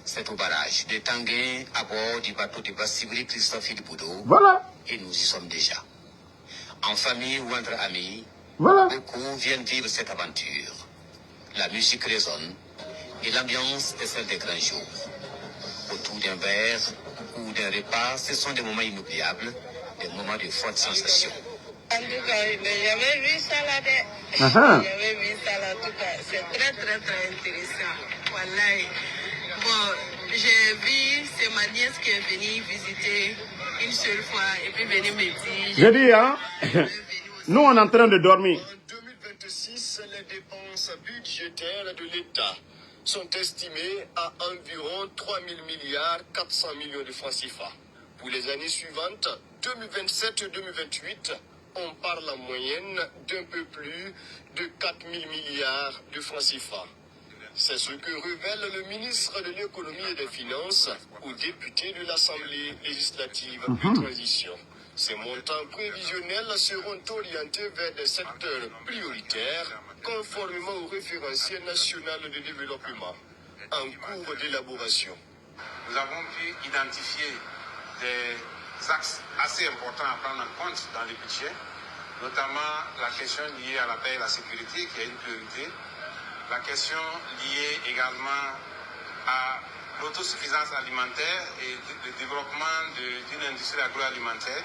S8: C'est au barrage de Tanguay, à bord du bateau de Bassibri Christophe Boudou.
S1: Voilà.
S8: Et nous y sommes déjà. En famille ou entre amis,
S1: Voilà.
S8: beaucoup viennent vivre cette aventure. La musique résonne et l'ambiance est celle des grands jours. Autour d'un verre ou d'un repas, ce sont des moments inoubliables, des moments de forte sensation.
S6: En tout cas, j'avais vu ça là. J'avais vu ça là, en tout cas. C'est très, très, très intéressant. Voilà. Bon, j'ai vu, c'est ma nièce qui est venue visiter une seule fois et puis venue me dire.
S1: Je dis, hein. Nous, on est en train de dormir.
S9: En 2026, les dépenses budgétaires de l'État sont estimées à environ 3 000 milliards 400 millions de francs CFA. Pour les années suivantes, 2027-2028, on parle en moyenne d'un peu plus de 4 000 milliards de francs CFA. C'est ce que révèle le ministre de l'économie et des finances aux députés de l'Assemblée législative de transition. Ces montants prévisionnels seront orientés vers des secteurs prioritaires conformément au référentiel national de développement en cours d'élaboration.
S10: Nous avons pu identifier des axes assez importants à prendre en compte dans les budgets, notamment la question liée à la paix et la sécurité qui est une priorité, la question liée également à l'autosuffisance alimentaire et le développement d'une industrie agroalimentaire.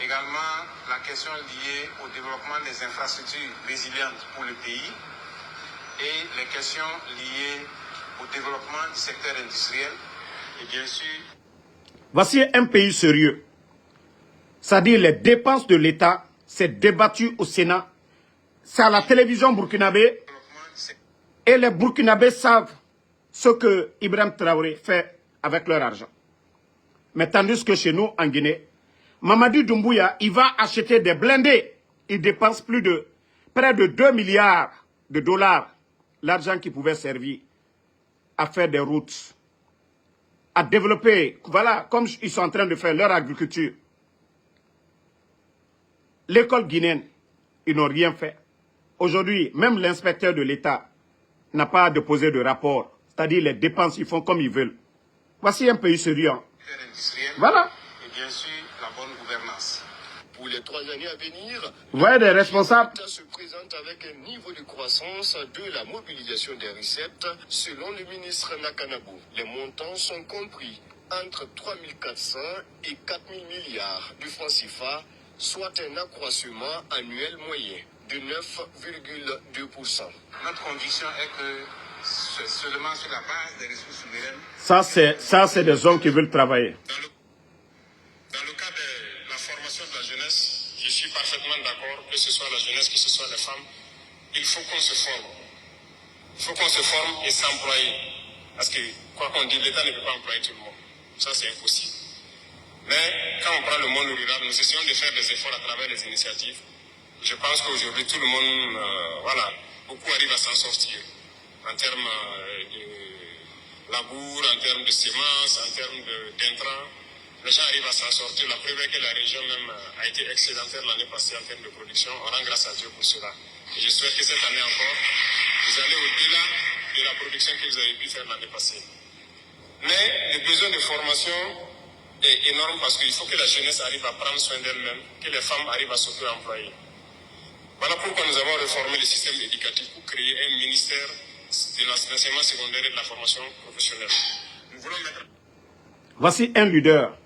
S10: Également la question liée au développement des infrastructures résilientes pour le pays et les questions liées au développement du secteur industriel et bien sûr...
S1: Voici un pays sérieux. C'est-à-dire les dépenses de l'État, c'est débattu au Sénat, c'est à la télévision burkinabé et les Burkinabés savent ce que Ibrahim Traoré fait avec leur argent. Mais tandis que chez nous, en Guinée, Mamadi Doumbouya, il va acheter des blindés. Il dépense près de 2 milliards de dollars. L'argent qui pouvait servir à faire des routes, à développer, voilà, comme ils sont en train de faire leur agriculture. L'école guinéenne, ils n'ont rien fait. Aujourd'hui, même l'inspecteur de l'État n'a pas déposé de rapport. C'est-à-dire les dépenses, ils font comme ils veulent. Voici un pays sérieux. Voilà.
S10: Et bien sûr, la bonne gouvernance.
S9: Pour les 3 années à venir,
S1: vous voyez des responsables
S9: se présente avec un niveau de croissance de la mobilisation des recettes. Selon le ministre Nakanabou, les montants sont compris entre 3 400 et 4 000 milliards de francs CFA, soit un accroissement annuel moyen de 9,2%.
S10: Notre conviction est que c'est seulement sur la base des ressources souveraines.
S1: Ça, c'est des hommes qui veulent travailler.
S10: Dans le cas de la formation de la jeunesse, je suis parfaitement d'accord, que ce soit la jeunesse, que ce soit les femmes, il faut qu'on se forme. Il faut qu'on se forme et s'employer. Parce que, quoi qu'on dise, l'État ne peut pas employer tout le monde. Ça, c'est impossible. Mais quand on prend le monde rural, nous essayons de faire des efforts à travers les initiatives. Je pense qu'aujourd'hui, tout le monde, beaucoup arrivent à s'en sortir. En termes de labour, en termes de semences, en termes d'intrants. Les gens arrivent à s'en sortir. La preuve est que la région même a été excédentaire l'année passée en termes de production. On rend grâce à Dieu pour cela. Et je souhaite que cette année encore, vous allez au-delà de la production que vous avez pu faire l'année passée. Mais le besoin de formation est énorme parce qu'il faut que la jeunesse arrive à prendre soin d'elle-même, que les femmes arrivent à s'auto-employer. Voilà pourquoi nous avons réformé le système éducatif pour créer un ministère de l'enseignement secondaire et de la formation professionnelle. Nous voulons mettre...
S1: Voici un leader.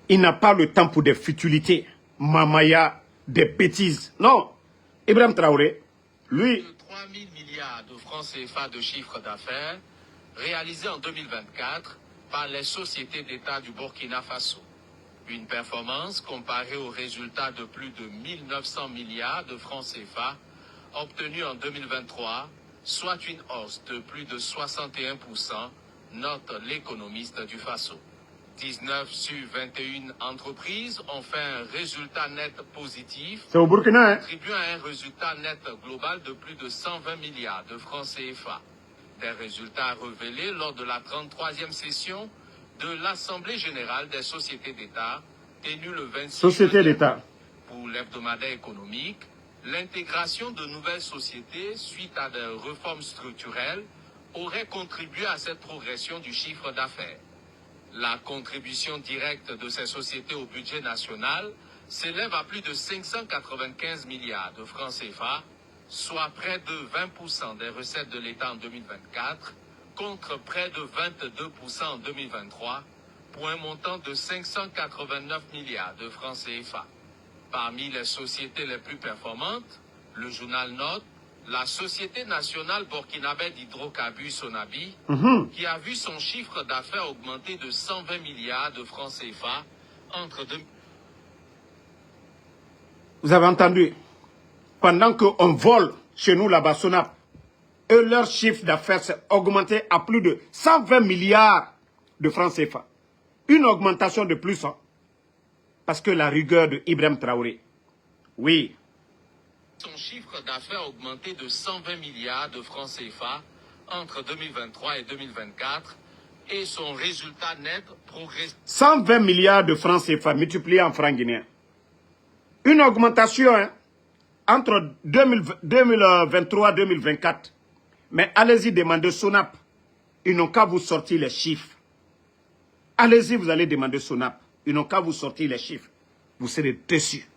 S1: Il n'a pas le temps pour des futilités, mamaya, des bêtises. Non. Ibrahim Traoré, lui...
S11: 3 000 milliards de francs CFA de chiffre d'affaires réalisés en 2024 par les sociétés d'État du Burkina Faso. Une performance comparée aux résultats de plus de 1900 milliards de francs CFA obtenus en 2023, soit une hausse de plus de 61%, note l'économiste du Faso. 19 sur 21 entreprises ont fait un résultat net positif,
S1: c'est au Burkina, hein?
S11: Contribuant à un résultat net global de plus de 120 milliards de francs CFA. Des résultats révélés lors de la 33e session de l'Assemblée générale des sociétés d'État, tenue le 26
S1: Société d'État.
S11: Pour l'hebdomadaire économique, l'intégration de nouvelles sociétés suite à des réformes structurelles aurait contribué à cette progression du chiffre d'affaires. La contribution directe de ces sociétés au budget national s'élève à plus de 595 milliards de francs CFA, soit près de 20% des recettes de l'État en 2024, contre près de 22% en 2023, pour un montant de 589 milliards de francs CFA. Parmi les sociétés les plus performantes, le journal note la Société nationale burkinabé d'hydrocarbures Sonabi, qui a vu son chiffre d'affaires augmenter de 120 milliards de francs CFA entre deux...
S1: Vous avez entendu? Pendant qu'on vole chez nous là-bas, Sonap, eux, leur chiffre d'affaires s'est augmenté à plus de 120 milliards de francs CFA. Une augmentation de plus, hein? Parce que la rigueur de Ibrahim Traoré. Oui.
S11: Son chiffre d'affaires a augmenté de 120 milliards de francs CFA entre 2023 et 2024 et son résultat net progresse.
S1: 120 milliards de francs CFA multipliés en francs guinéens. Une augmentation, hein, entre 2023 et 2024. Mais allez-y demander Sonap. Ils n'ont qu'à vous sortir les chiffres. Allez-y, vous allez demander Sonap. Ils n'ont qu'à vous sortir les chiffres. Vous serez déçus.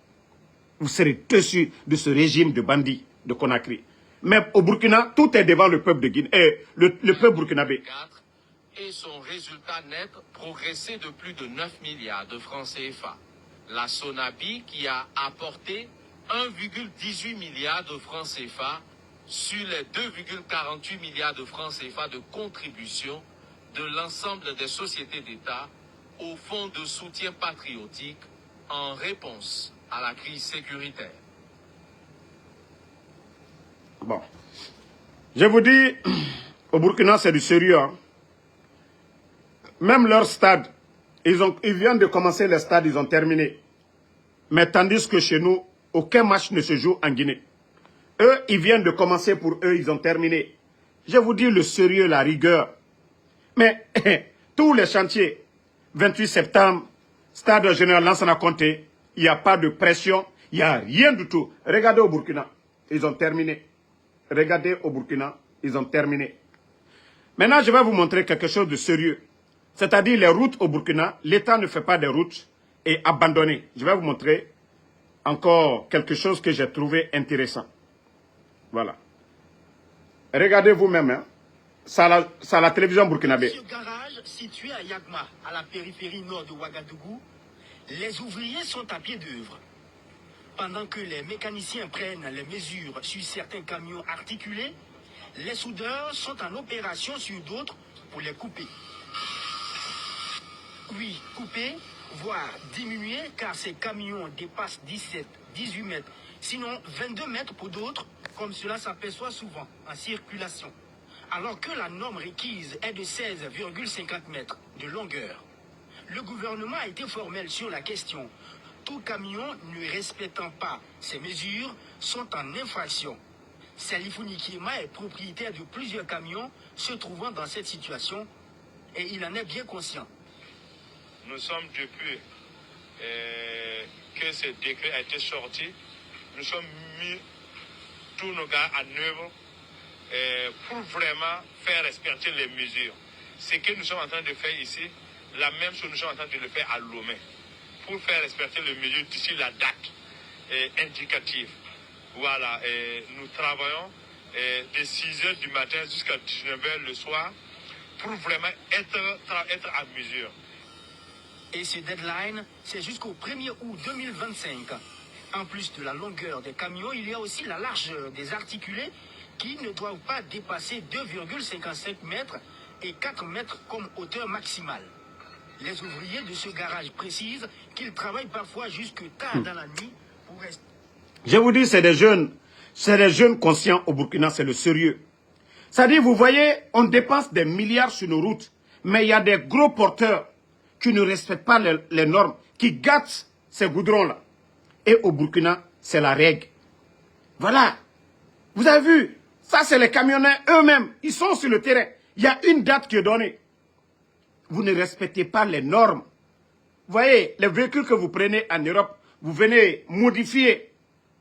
S1: Vous serez déçus de ce régime de bandits de Conakry. Mais au Burkina, tout est devant le peuple de Guinée, le peuple burkinabé.
S11: Et son résultat net progressé de plus de 9 milliards de francs CFA. La Sonabi qui a apporté 1,18 milliard de francs CFA sur les 2,48 milliards de francs CFA de contribution de l'ensemble des sociétés d'État au fonds de soutien patriotique en réponse à la crise sécuritaire.
S1: Bon. Je vous dis, au Burkina, c'est du sérieux. Hein. Même leur stade, ils viennent de commencer les stades, ils ont terminé. Mais tandis que chez nous, aucun match ne se joue en Guinée. Eux, ils viennent de commencer pour eux, ils ont terminé. Je vous dis le sérieux, la rigueur. Mais tous les chantiers, 28 septembre, stade général Lansana Conté, il n'y a pas de pression, il n'y a rien du tout. Regardez au Burkina, ils ont terminé. Regardez au Burkina, ils ont terminé. Maintenant, je vais vous montrer quelque chose de sérieux. C'est-à-dire les routes au Burkina, l'État ne fait pas des routes et abandonné. Je vais vous montrer encore quelque chose que j'ai trouvé intéressant. Voilà. Regardez vous-même, hein. Ça la télévision burkinabé.
S4: Ce garage situé à Yagma, à la périphérie nord de Ouagadougou, les ouvriers sont à pied d'œuvre. Pendant que les mécaniciens prennent les mesures sur certains camions articulés, les soudeurs sont en opération sur d'autres pour les couper. Oui, couper, voire diminuer, car ces camions dépassent 17, 18 mètres, sinon 22 mètres pour d'autres, comme cela s'aperçoit souvent en circulation. Alors que la norme requise est de 16,50 mètres de longueur. Le gouvernement a été formel sur la question. Tout camion ne respectant pas ces mesures sont en infraction. Salifou Nikiema est propriétaire de plusieurs camions se trouvant dans cette situation et il en est bien conscient.
S12: Nous sommes depuis que ce décret a été sorti, nous sommes mis tous nos gars à œuvre pour vraiment faire respecter les mesures. Ce que nous sommes en train de faire ici, la même chose nous sommes en train de le faire à Lomé, pour faire respecter les mesures d'ici la date indicative. Voilà, nous travaillons de 6h du matin jusqu'à 19h le soir pour vraiment être à mesure.
S4: Et ce deadline, c'est jusqu'au 1er août 2025. En plus de la longueur des camions, il y a aussi la largeur des articulés qui ne doivent pas dépasser 2,55 mètres et 4 mètres comme hauteur maximale. Les ouvriers de ce garage précisent qu'ils travaillent parfois jusque tard dans la nuit pour rester.
S1: Je vous dis, c'est des jeunes conscients au Burkina, c'est le sérieux. C'est-à-dire, vous voyez, on dépense des milliards sur nos routes, mais il y a des gros porteurs qui ne respectent pas les normes, qui gâtent ces goudrons-là. Et au Burkina, c'est la règle. Voilà. Vous avez vu, ça c'est les camionneurs eux-mêmes, ils sont sur le terrain. Il y a une date qui est donnée. Vous ne respectez pas les normes. Vous voyez, les véhicules que vous prenez en Europe, vous venez modifier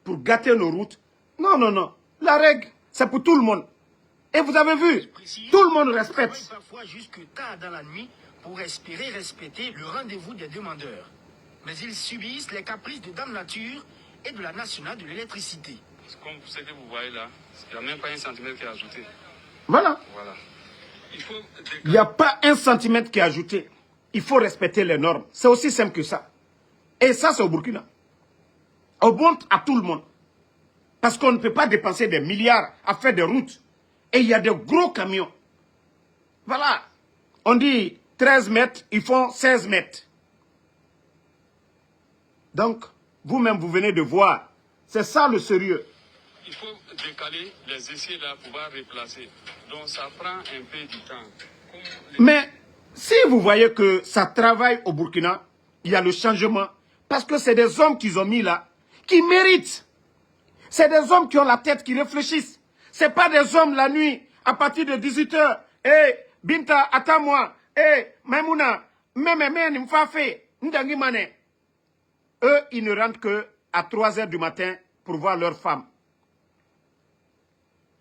S1: pour gâter nos routes. Non, non, non. La règle, c'est pour tout le monde. Et vous avez vu, tout le monde respecte.
S4: Parfois jusque tard dans la nuit pour espérer respecter le rendez-vous des demandeurs. Mais ils subissent les caprices de Dame Nature et de la Nationale de l'électricité.
S13: Comme ce que vous voyez là, il n'y a même pas un centimètre qui est ajouté.
S1: Voilà.
S13: Voilà.
S1: Il n'y a pas un centimètre qui est ajouté. Il faut respecter les normes. C'est aussi simple que ça. Et ça, c'est au Burkina. On montre à tout le monde. Parce qu'on ne peut pas dépenser des milliards à faire des routes. Et il y a de gros camions. Voilà. On dit 13 mètres, ils font 16 mètres. Donc, vous-même, vous venez de voir. C'est ça le sérieux.
S13: Il faut décaler les essais là pour pouvoir replacer. Donc, ça prend un peu du temps.
S1: Mais, si vous voyez que ça travaille au Burkina, il y a le changement. Parce que c'est des hommes qu'ils ont mis là, qui méritent. C'est des hommes qui ont la tête, qui réfléchissent. C'est pas des hommes la nuit, à partir de 18 h. Eh, Binta, attends-moi. Eh, Maimouna, eux, ils ne rentrent que à 3 h du matin pour voir leurs femmes.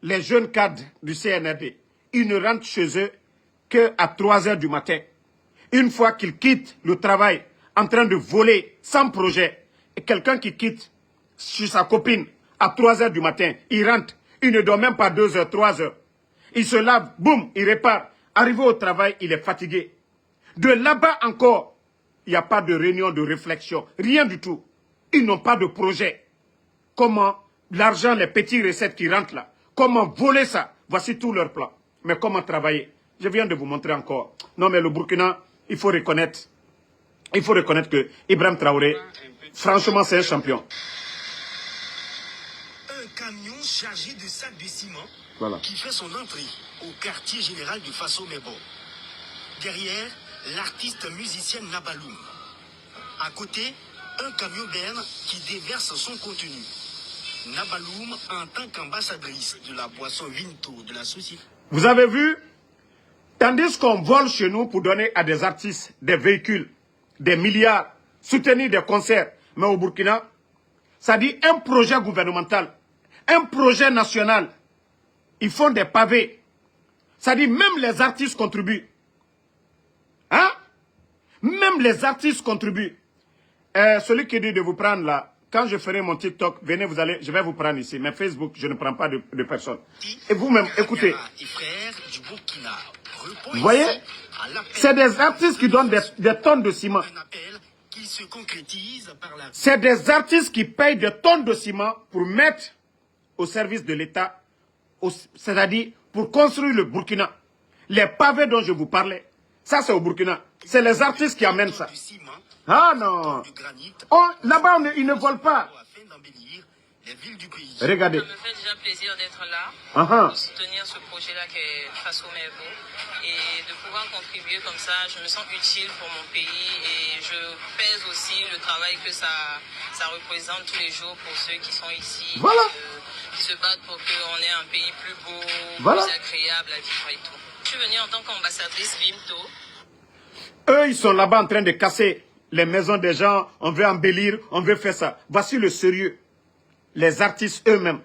S1: Les jeunes cadres du CNRD, ils ne rentrent chez eux qu'à 3 h du matin. Une fois qu'ils quittent le travail en train de voler sans projet, et quelqu'un qui quitte chez sa copine à 3 h du matin, il rentre, il ne dort même pas 2 h, 3 h. Il se lave, boum, il répare. Arrivé au travail, il est fatigué. De là-bas encore, il n'y a pas de réunion, de réflexion, rien du tout. Ils n'ont pas de projet. Comment l'argent, les petites recettes qui rentrent là, comment voler ça? Voici tout leur plan. Mais comment travailler? Je viens de vous montrer encore. Non mais le Burkina, il faut reconnaître que Ibrahim Traoré, franchement c'est un champion.
S4: Un camion chargé de sacs de ciment qui fait son entrée au quartier général du Faso Mebo. Derrière, l'artiste musicienne Nabaloum. À côté, un camion berne qui déverse son contenu. Nabaloum en tant qu'ambassadrice de la boisson Vinto de la société.
S1: Vous avez vu? Tandis qu'on vole chez nous pour donner à des artistes des véhicules, des milliards, soutenir des concerts. Mais au Burkina, ça dit un projet gouvernemental, un projet national. Ils font des pavés. Ça dit même les artistes contribuent. Hein? Même les artistes contribuent. Celui qui dit de vous prendre là, quand je ferai mon TikTok, venez, je vais vous prendre ici. Mais Facebook, je ne prends pas de personne. Et vous-même, écoutez. Vous voyez? C'est des artistes qui donnent des tonnes de ciment. C'est des artistes qui payent des tonnes de ciment pour mettre au service de l'État, c'est-à-dire pour construire le Burkina. Les pavés dont je vous parlais, ça c'est au Burkina. C'est les artistes qui amènent ça. Ah non. Oh, là-bas, ils ne volent pas. Regardez.
S14: Ça me fait déjà plaisir d'être là, pour soutenir ce projet-là qui est Faso Mebo. Et de pouvoir contribuer comme ça, je me sens utile pour mon pays et je pèse aussi le travail que ça représente tous les jours pour ceux qui sont ici, qui se battent pour qu'on ait un pays plus beau, plus agréable à vivre et tout. Je suis venue en tant qu'ambassadrice Vinto.
S1: Eux, ils sont là-bas en train de casser les maisons des gens, on veut embellir, on veut faire ça. Voici le sérieux. Les artistes eux-mêmes,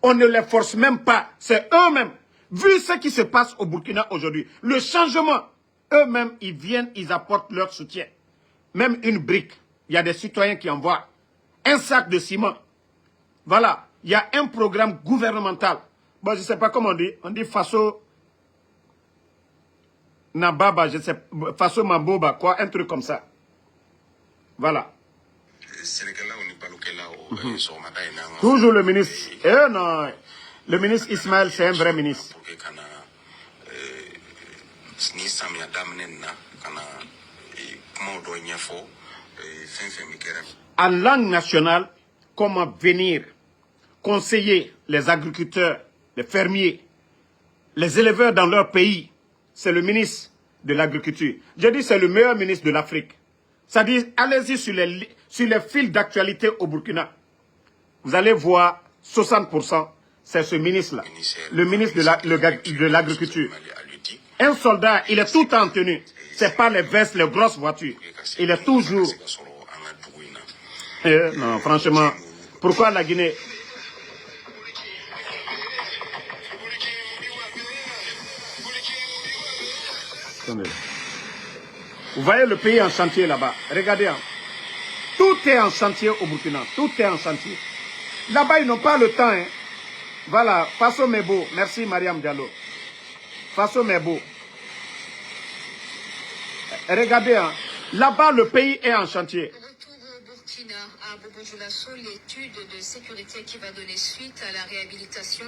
S1: on ne les force même pas, c'est eux-mêmes. Vu ce qui se passe au Burkina aujourd'hui, le changement, eux-mêmes, ils viennent, ils apportent leur soutien. Même une brique, il y a des citoyens qui envoient un sac de ciment. Voilà, il y a un programme gouvernemental. Bon, je ne sais pas comment on dit Faso Nababa, je sais, Faso Maboba, quoi, un truc comme ça. Voilà. Toujours le ministre. Eh non, le ministre Ismaël, c'est un vrai ministre. En langue nationale, comment venir conseiller les agriculteurs, les fermiers, les éleveurs dans leur pays. C'est le ministre de l'Agriculture. J'ai dit c'est le meilleur ministre de l'Afrique. C'est-à-dire, allez-y sur les fils d'actualité au Burkina. Vous allez voir 60%, c'est ce ministre-là, le ministre de l'Agriculture. Un soldat, il est tout en tenue. C'est pas les vestes, les grosses voitures. Il est toujours... non, franchement, pourquoi la Guinée... Attendez. Vous voyez le pays en chantier là-bas. Regardez. Hein. Tout est en chantier au Burkina. Tout est en chantier. Là-bas, ils n'ont pas le temps. Hein. Voilà. Faso Mebo. Merci, Mariam Diallo. Faso Mebo. Regardez. Hein. Là-bas, le pays est en chantier.
S15: Retour au Burkina, à Bobo Dioulasso, l'étude de sécurité qui va donner suite à la réhabilitation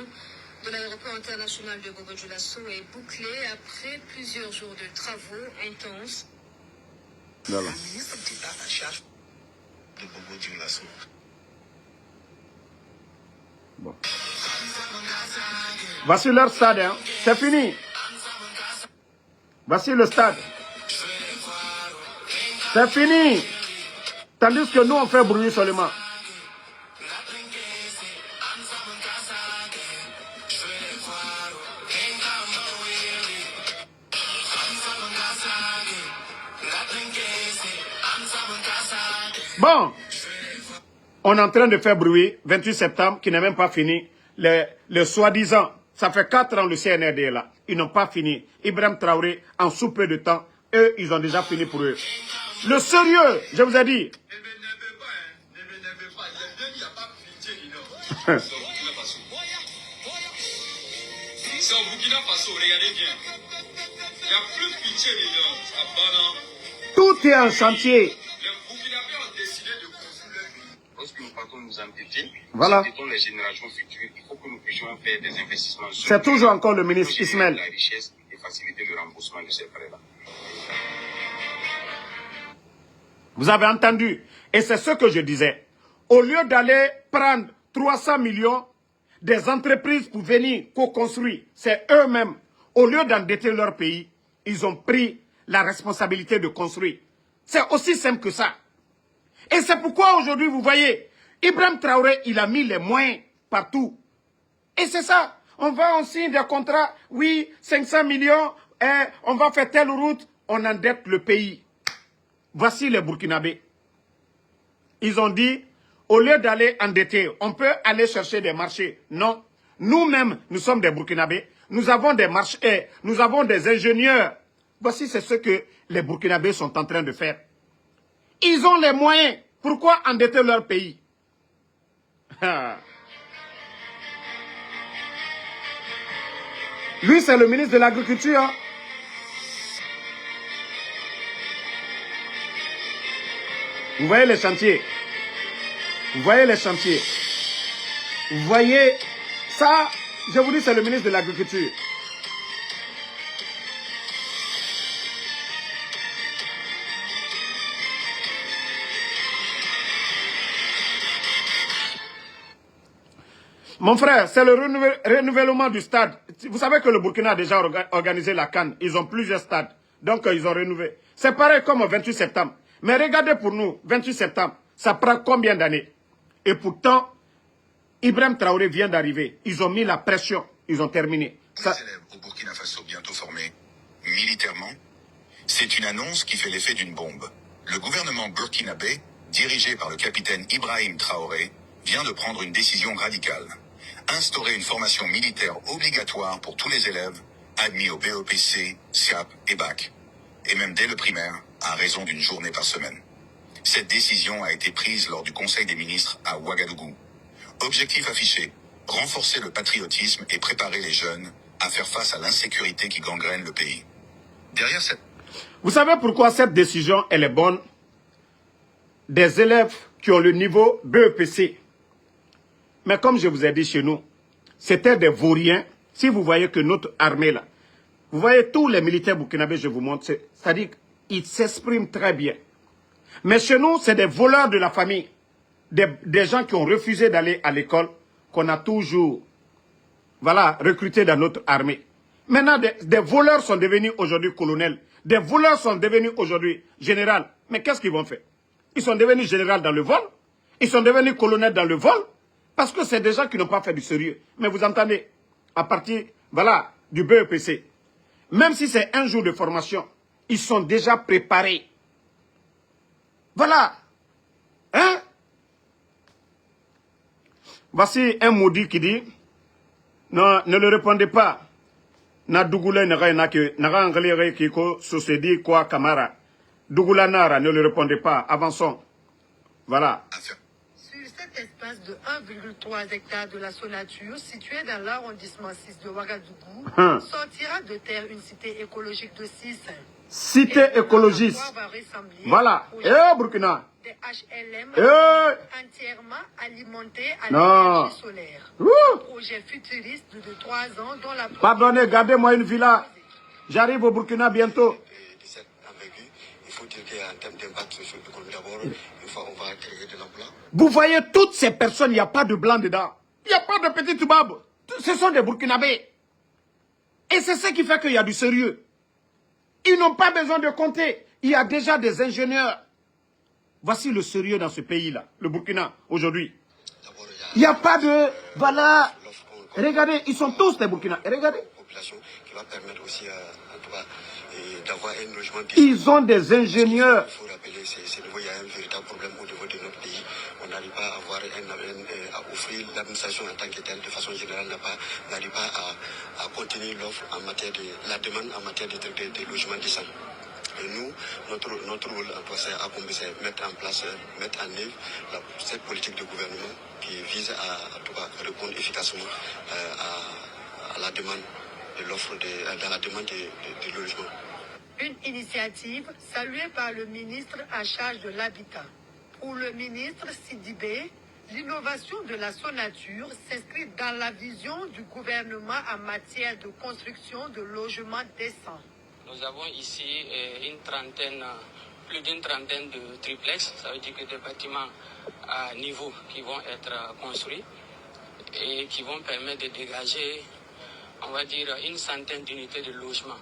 S15: de l'aéroport international de Bobo Dioulasso est bouclée après plusieurs jours de travaux intenses.
S3: Voilà. Le ministre d'État en charge de Bobo Dioulasso.
S1: Bon. Voici leur stade, hein. C'est fini. Voici le stade. C'est fini. Tandis que nous, on fait bruit seulement. Bon, on est en train de faire bruit, 28 septembre, qui n'est même pas fini. Les soi-disant, ça fait 4 ans le CNRD est là. Ils n'ont pas fini. Ibrahim Traoré, en sous peu de temps, eux, ils ont déjà fini pour eux. Le sérieux, je vous ai dit.
S3: C'est au Burkina Faso, regardez bien. Il n'y a plus de pitié dedans.
S1: Tout est en chantier.
S3: Les Burkinabés ont décidé de construire leur pays. Lorsque nous partons nous endetter,
S1: voilà.
S3: Nous les générations futures, il faut que nous puissions faire des investissements.
S1: C'est toujours encore le ministre Ismaël.
S3: La richesse et faciliter le remboursement de ces prêts-là.
S1: Vous avez entendu. Et c'est ce que je disais. Au lieu d'aller prendre 300 millions des entreprises pour venir co-construire, c'est eux-mêmes. Au lieu d'endetter leur pays, ils ont pris la responsabilité de construire. C'est aussi simple que ça. Et c'est pourquoi aujourd'hui, vous voyez, Ibrahim Traoré, il a mis les moyens partout. Et c'est ça. On signe des contrats, oui, 500 millions, on va faire telle route, on endette le pays. Voici les Burkinabés. Ils ont dit, au lieu d'aller endetter, on peut aller chercher des marchés. Non. Nous-mêmes, nous sommes des Burkinabés. Nous avons des marchés, nous avons des ingénieurs. Voici, c'est ce que les Burkinabés sont en train de faire. Ils ont les moyens. Pourquoi endetter leur pays? Lui, c'est le ministre de l'Agriculture. Hein? Vous voyez les chantiers. Vous voyez les chantiers. Vous voyez ça, je vous dis, c'est le ministre de l'Agriculture. Mon frère, c'est le renouvellement du stade. Vous savez que le Burkina a déjà organisé la CAN. Ils ont plusieurs stades. Donc, ils ont renouvelé. C'est pareil comme au 28 septembre. Mais regardez pour nous, 28 septembre, ça prend combien d'années? Et pourtant, Ibrahim Traoré vient d'arriver. Ils ont mis la pression. Ils ont terminé.
S3: Les élèves au Burkina Faso bientôt formés militairement, c'est une annonce qui fait l'effet d'une bombe. Le gouvernement burkinabé, dirigé par le capitaine Ibrahim Traoré, vient de prendre une décision radicale. Instaurer une formation militaire obligatoire pour tous les élèves admis au BEPC, SIAP et BAC. Et même dès le primaire, à raison d'une journée par semaine. Cette décision a été prise lors du Conseil des ministres à Ouagadougou. Objectif affiché, renforcer le patriotisme et préparer les jeunes à faire face à l'insécurité qui gangrène le pays. Derrière cette...
S1: Vous savez pourquoi cette décision, elle est bonne? Des élèves qui ont le niveau BEPC. Mais comme je vous ai dit chez nous, c'était des vauriens. Si vous voyez que notre armée là, vous voyez tous les militaires burkinabés, je vous montre, c'est-à-dire, ils s'expriment très bien. Mais chez nous, c'est des voleurs de la famille. Des gens qui ont refusé d'aller à l'école, qu'on a toujours, voilà, recrutés dans notre armée. Maintenant, des voleurs sont devenus aujourd'hui colonels. Des voleurs sont devenus aujourd'hui généraux. Mais qu'est-ce qu'ils vont faire? Ils sont devenus généraux dans le vol. Ils sont devenus colonels dans le vol. Parce que c'est des gens qui n'ont pas fait du sérieux. Mais vous entendez, à partir, voilà, du BEPC, même si c'est un jour de formation, ils sont déjà préparés. Voilà. Hein? Voici un maudit qui dit, non, ne le répondez pas. Na Dougoula n'aura engaléré qui se dit quoi Camara. Dougoula Nara, ne le répondez pas. Avançons. Voilà.
S4: Sur cet espace de 1,3 hectares de la Sonature, situé dans l'arrondissement 6 de Ouagadougou, sortira de terre une cité écologique de 6.
S1: Cité écologiste. Voilà. Burkina.
S4: Des HLM entièrement alimentés à l'énergie solaire. Un projet futuriste de 3 ans dont la...
S1: Pardonnez, gardez-moi une villa. J'arrive au Burkina bientôt.
S16: Il faut dire qu'en termes d'impact socio-économique d'abord, une fois on va créer de l'emploi.
S1: Vous voyez toutes ces personnes, il n'y a pas de blanc dedans. Il n'y a pas de petits toubabs. Ce sont des Burkinabés. Et c'est ce qui fait qu'il y a du sérieux. Ils n'ont pas besoin de compter. Il y a déjà des ingénieurs. Voici le sérieux dans ce pays-là, le Burkina, aujourd'hui. Il n'y a pas de... Voilà. Regardez, ils sont tous des Burkina. Regardez.
S16: Qui va permettre aussi, en tout cas, d'avoir un logement...
S1: Ils ont des ingénieurs.
S16: Il faut rappeler, il y a un véritable problème au niveau de notre pays. On n'arrive pas à avoir à offrir l'administration en tant que telle, de façon générale, n'arrive pas à contenir l'offre en matière de la demande en matière de logement décent. Et nous, notre rôle en tout cas, c'est mettre en place, mettre en œuvre cette politique de gouvernement qui vise à tout cas, répondre efficacement à la demande de l'offre, dans la demande de logement.
S4: Une initiative saluée par le ministre en charge de l'habitat. Pour le ministre Sidibé, l'innovation de la Sonature s'inscrit dans la vision du gouvernement en matière de construction de logements décents.
S5: Nous avons ici plus d'une trentaine de triplex, ça veut dire que des bâtiments à niveau qui vont être construits et qui vont permettre de dégager, on va dire, une centaine d'unités de logement.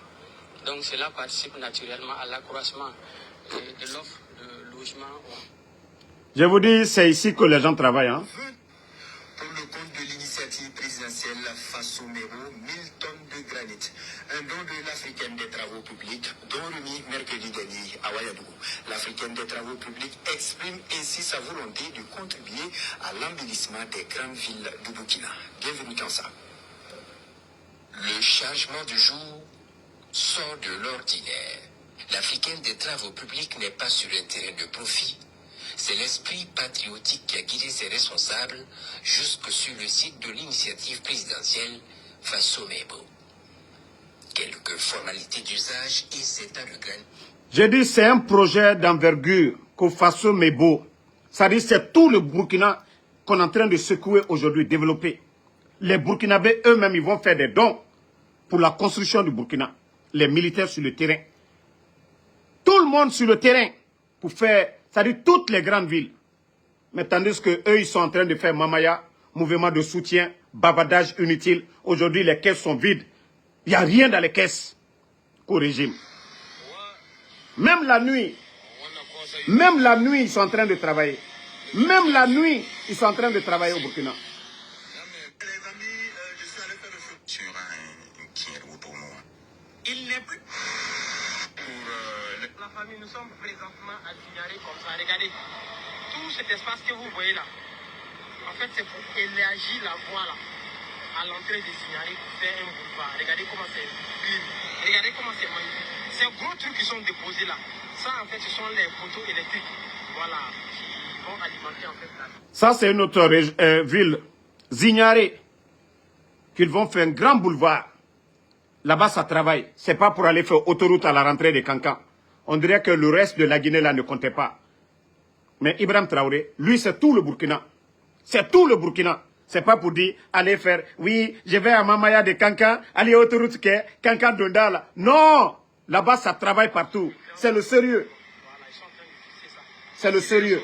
S5: Donc cela participe naturellement à l'accroissement de l'offre de logement.
S1: Je vous dis, c'est ici que les gens travaillent. Hein?
S17: Pour le compte de l'initiative présidentielle Faso Mebo, 1000 tonnes de granit. Un don de l'Africaine des Travaux Publics, don remis mercredi dernier à Ouagadougou. L'Africaine des Travaux Publics exprime ainsi sa volonté de contribuer à l'embellissement des grandes villes du Burkina. Bienvenue dans ça.
S18: Le changement du jour sort de l'ordinaire. L'Africaine des Travaux Publics n'est pas sur un terrain de profit. C'est l'esprit patriotique qui a guidé ses responsables jusque sur le site de l'initiative présidentielle Faso Mebo. Quelques formalités d'usage et c'est à le grain.
S1: J'ai dit c'est un projet d'envergure que Faso Mebo. Ça dit c'est tout le Burkina qu'on est en train de secouer aujourd'hui, développer. Les Burkinabés eux-mêmes ils vont faire des dons pour la construction du Burkina. Les militaires sur le terrain. Tout le monde sur le terrain pour faire, ça dit toutes les grandes villes. Mais tandis que eux ils sont en train de faire mamaya, mouvement de soutien, bavardage inutile. Aujourd'hui les caisses sont vides. Il n'y a rien dans les caisses au régime. Même la nuit, ils sont en train de travailler. Même la nuit, ils sont en train de travailler au Burkina.
S4: Il n'est plus. Pour la famille, nous sommes présentement à Signaré comme ça. Regardez, tout cet espace que vous voyez là, en fait, c'est pour élargir la voie là, à l'entrée de Signaré, pour faire un boulevard. Regardez comment c'est clean. Regardez comment c'est magnifique. Ces gros trucs qui sont déposés là, ça en fait, ce sont les poteaux électriques, voilà, qui vont alimenter en fait là.
S1: Ça, c'est une autre ville, Signaré, qu'ils vont faire un grand boulevard. Là-bas, ça travaille. C'est pas pour aller faire autoroute à la rentrée de Cancan. On dirait que le reste de la Guinée, là, ne comptait pas. Mais Ibrahim Traoré, lui, c'est tout le Burkina. C'est tout le Burkina. C'est pas pour dire, aller faire, oui, je vais à Mamaya de Cancan, aller autoroute que Cancan Dondala. Non! Là-bas, ça travaille partout. C'est le sérieux. C'est le sérieux.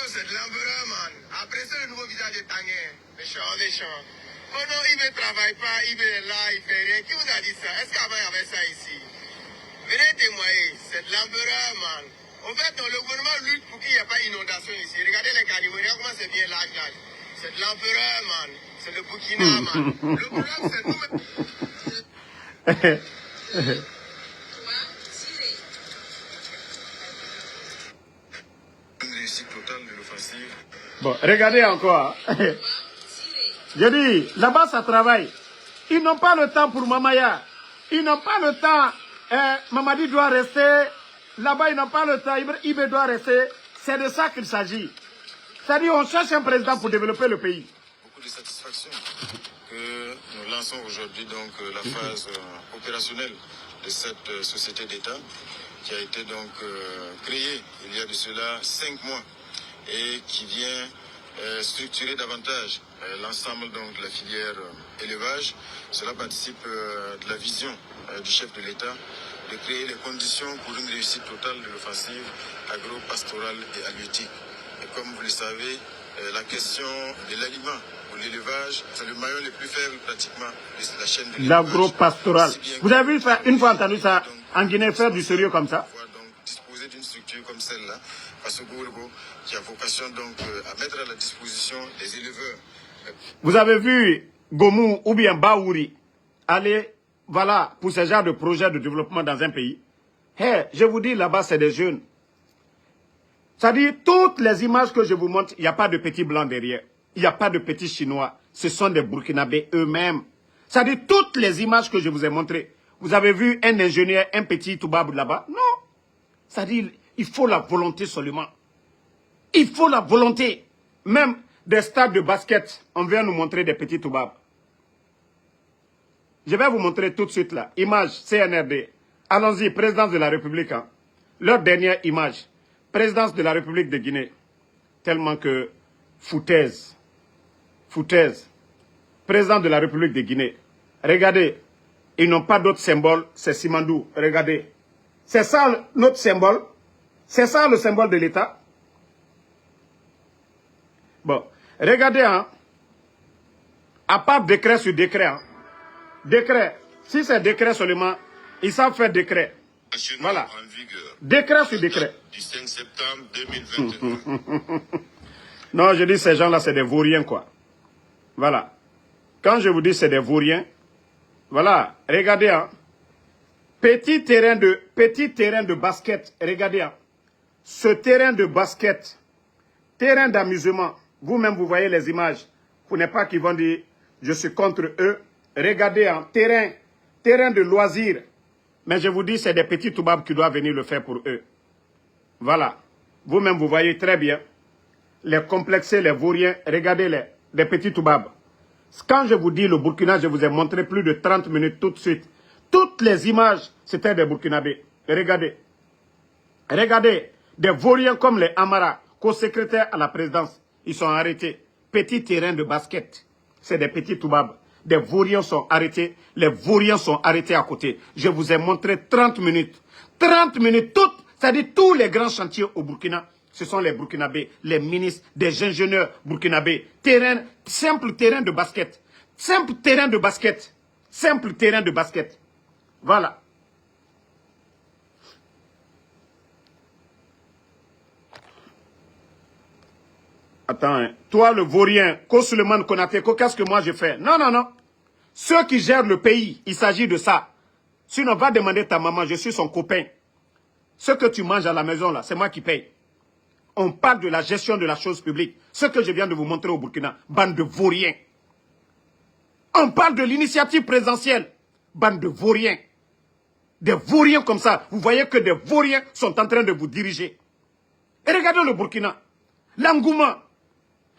S10: C'est de l'empereur, man. Après ça, le nouveau visage de Tanguay. Méchant. Pendant il ne travaille pas, il est là, il fait rien. Qui vous a dit ça? Est-ce qu'avant il y avait ça ici? Venez témoigner. C'est de l'empereur, man. En fait, le gouvernement lutte pour qu'il n'y ait pas d'inondation ici. Regardez les carnivores, regardez comment c'est bien large. C'est de l'empereur, man. C'est le Burkina, man. Le problème, c'est nous.
S3: Une réussite totale de l'offensive.
S1: Bon, regardez encore. Je dis, là-bas, ça travaille. Ils n'ont pas le temps pour Mamaya. Ils n'ont pas le temps. Mamadi doit rester. Là-bas, ils n'ont pas le temps. Ibé doit rester. C'est de ça qu'il s'agit. C'est-à-dire, on cherche un président pour développer le pays.
S3: Beaucoup de satisfaction que nous lançons aujourd'hui donc la phase opérationnelle de cette société d'État qui a été donc créée il y a de cela 5 mois et qui vient structurer davantage l'ensemble donc de la filière élevage. Cela participe de la vision du chef de l'État de créer les conditions pour une réussite totale de l'offensive agro-pastorale et halieutique. Et comme vous le savez, la question de l'aliment ou l'élevage, c'est le maillon le plus faible pratiquement de la chaîne de l'élevage.
S1: L'agro-pastoral. Vous avez vu ça, une fois entendu ça en Guinée faire du sérieux comme ça?
S3: Donc disposer d'une structure comme celle-là, parce que Gourgo, qui a vocation donc à mettre à la disposition des éleveurs.
S1: Vous avez vu Gomu ou bien Baouri aller, voilà, pour ce genre de projet de développement dans un pays? Hey, je vous dis, là-bas, c'est des jeunes. C'est-à-dire, toutes les images que je vous montre, il n'y a pas de petits blancs derrière. Il n'y a pas de petits Chinois. Ce sont des Burkinabés eux-mêmes. C'est-à-dire, toutes les images que je vous ai montrées. Vous avez vu un ingénieur, un petit Toubab là-bas? Non. C'est-à-dire, il faut la volonté seulement. Il faut la volonté. Même des stades de basket, on vient nous montrer des petits Toubab. Je vais vous montrer tout de suite là. Image CNRD. Allons-y, présidence de la République. Hein. Leur dernière image. Présidence de la République de Guinée. Tellement que foutaise. Président de la République de Guinée. Regardez. Ils n'ont pas d'autre symbole. C'est Simandou. Regardez. C'est ça notre symbole. C'est ça le symbole de l'État. Bon. Regardez. Hein. À part décret sur décret. Hein. Décret. Si c'est décret seulement, ils savent faire décret. Voilà. Décret sur décret.
S3: Du 5 septembre 2021.
S1: Non, je dis ces gens-là, c'est des vauriens, quoi. Voilà. Quand je vous dis c'est des vauriens, voilà, regardez, hein. Petit terrain de basket, regardez, hein. Ce terrain de basket, terrain d'amusement, vous-même, vous voyez les images. Vous n'êtes pas qui vont dire, je suis contre eux. Regardez, hein, terrain de loisirs. Mais je vous dis, c'est des petits Toubabs qui doivent venir le faire pour eux. Voilà. Vous-même, vous voyez très bien. Les complexés, les vauriens, regardez-les, des petits Toubabs. Quand je vous dis le Burkina, je vous ai montré plus de 30 minutes tout de suite. Toutes les images, c'était des Burkinabés. Regardez. Regardez, des vauriens comme les Amara, co-secrétaires à la présidence, ils sont arrêtés. Petit terrain de basket. C'est des petits Toubabs. Des vauriens sont arrêtés. Les vauriens sont arrêtés à côté. Je vous ai montré 30 minutes. 30 minutes, toutes. C'est-à-dire tous les grands chantiers au Burkina. Ce sont les Burkinabés, les ministres, des ingénieurs burkinabés. Terrain, simple terrain de basket. Simple terrain de basket. Simple terrain de basket. Voilà. Attends, hein. Toi le vaurien, Suleiman Konaté, qu'est-ce que moi je fais? Non, non, non. Ceux qui gèrent le pays, il s'agit de ça. Sinon, va demander ta maman, je suis son copain. Ce que tu manges à la maison, là, c'est moi qui paye. On parle de la gestion de la chose publique. Ce que je viens de vous montrer au Burkina, bande de vauriens. On parle de l'initiative présidentielle, bande de vauriens. Des vauriens comme ça. Vous voyez que des vauriens sont en train de vous diriger. Et regardez le Burkina. L'engouement,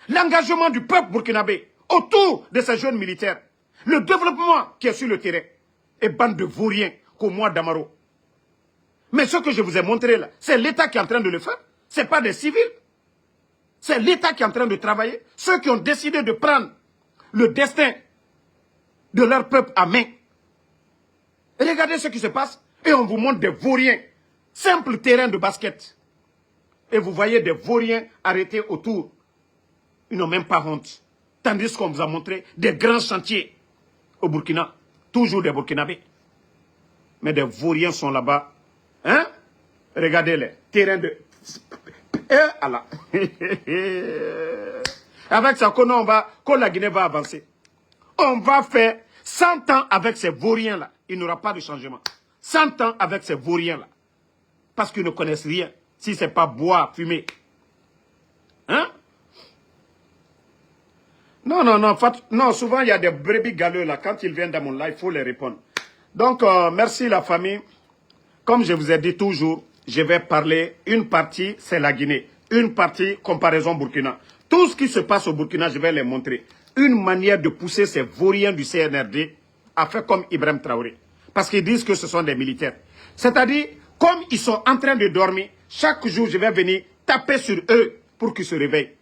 S1: l'engagement du peuple burkinabé autour de ces jeunes militaires. Le développement qui est sur le terrain. Et bande de vauriens comme moi d'Amaro. Mais ce que je vous ai montré là, c'est l'État qui est en train de le faire. Ce n'est pas des civils. C'est l'État qui est en train de travailler. Ceux qui ont décidé de prendre le destin de leur peuple à main. Et regardez ce qui se passe. Et on vous montre des vauriens. Simple terrain de basket. Et vous voyez des vauriens arrêtés autour. Ils n'ont même pas honte. Tandis qu'on vous a montré des grands chantiers au Burkina. Toujours des Burkinabés. Mais des vauriens sont là-bas. Hein? Regardez-les. Terrain de... Allah. Avec ça, quand la Guinée va avancer, on va faire 100 ans avec ces vauriens-là. Il n'y aura pas de changement. 100 ans avec ces vauriens-là. Parce qu'ils ne connaissent rien. Si ce n'est pas boire, fumer. Hein? Non, non, non. Non, souvent, il y a des brebis galeux là. Quand ils viennent dans mon live, il faut les répondre. Donc, merci la famille. Comme je vous ai dit toujours, je vais parler. Une partie, c'est la Guinée. Une partie, comparaison Burkina. Tout ce qui se passe au Burkina, je vais les montrer. Une manière de pousser ces vauriens du CNRD à faire comme Ibrahim Traoré. Parce qu'ils disent que ce sont des militaires. C'est-à-dire, comme ils sont en train de dormir, chaque jour, je vais venir taper sur eux pour qu'ils se réveillent.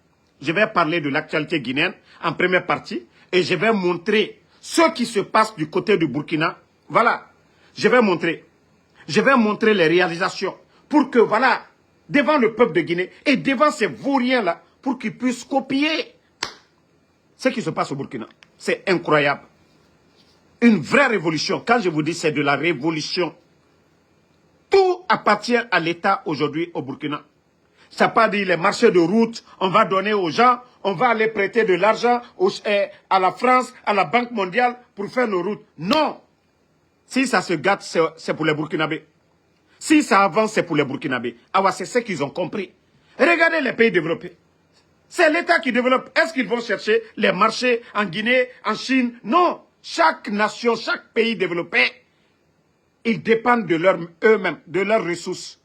S1: Je vais parler de l'actualité guinéenne en première partie et je vais montrer ce qui se passe du côté du Burkina. Voilà, je vais montrer les réalisations pour que, voilà, devant le peuple de Guinée et devant ces vauriens-là, pour qu'ils puissent copier ce qui se passe au Burkina. C'est incroyable. Une vraie révolution. Quand je vous dis c'est de la révolution, tout appartient à l'État aujourd'hui au Burkina. Ça n'a pas dit les marchés de route, on va donner aux gens, on va aller prêter de l'argent à la France, à la Banque mondiale pour faire nos routes. Non. Si ça se gâte, c'est pour les Burkinabés. Si ça avance, c'est pour les Burkinabés. Ah ouais, c'est ce qu'ils ont compris. Regardez les pays développés. C'est l'État qui développe. Est-ce qu'ils vont chercher les marchés en Guinée, en Chine? Non. Chaque nation, chaque pays développé, ils dépendent de eux-mêmes, de leurs ressources.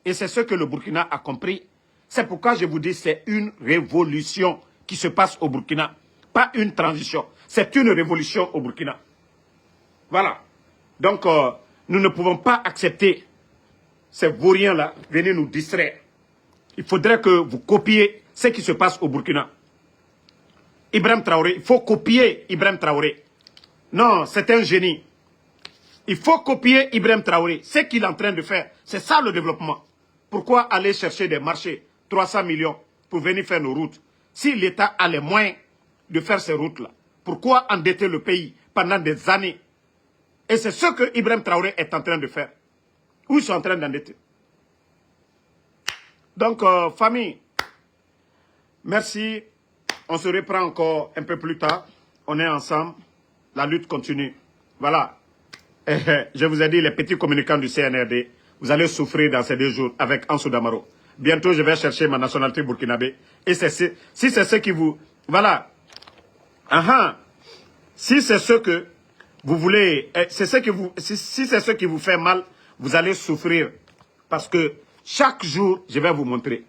S1: Et c'est ce que le Burkina a compris. C'est pourquoi je vous dis c'est une révolution qui se passe au Burkina. Pas une transition. C'est une révolution au Burkina. Voilà. Donc, nous ne pouvons pas accepter ces vauriens-là venir nous distraire. Il faudrait que vous copiez ce qui se passe au Burkina. Ibrahim Traoré, il faut copier Ibrahim Traoré. Non, c'est un génie. Il faut copier Ibrahim Traoré. Ce qu'il est en train de faire, c'est ça le développement. Pourquoi aller chercher des marchés, 300 millions, pour venir faire nos routes? Si l'État a les moyens de faire ces routes-là, pourquoi endetter le pays pendant des années? Et c'est ce que Ibrahim Traoré est en train de faire. Où ils sont en train d'endetter. Donc, famille, merci. On se reprend encore un peu plus tard. On est ensemble. La lutte continue. Voilà. Je vous ai dit, les petits communicants du CNRD, vous allez souffrir dans ces 2 jours avec Ansou Damaro. Bientôt, je vais chercher ma nationalité burkinabé. Et si c'est ce qui vous... Voilà. Si c'est ce que vous voulez... si c'est ce qui vous fait mal, vous allez souffrir. Parce que chaque jour, je vais vous montrer.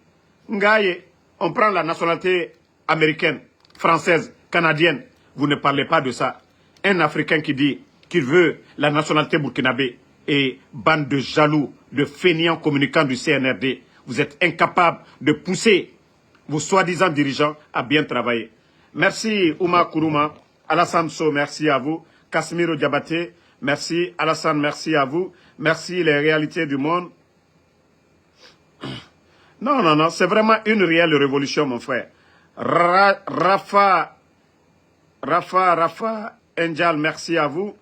S1: Ngaye, on prend la nationalité américaine, française, canadienne. Vous ne parlez pas de ça. Un Africain qui dit qu'il veut la nationalité burkinabé et bande de jaloux, de fainéants communicants du CNRD. Vous êtes incapables de pousser vos soi-disant dirigeants à bien travailler. Merci Ouma Kourouma. Alassane So, merci à vous. Casimiro Diabaté, merci. Alassane, merci à vous. Merci les réalités du monde. Non, non, non, c'est vraiment une réelle révolution, mon frère. Rafa Enjal, merci à vous.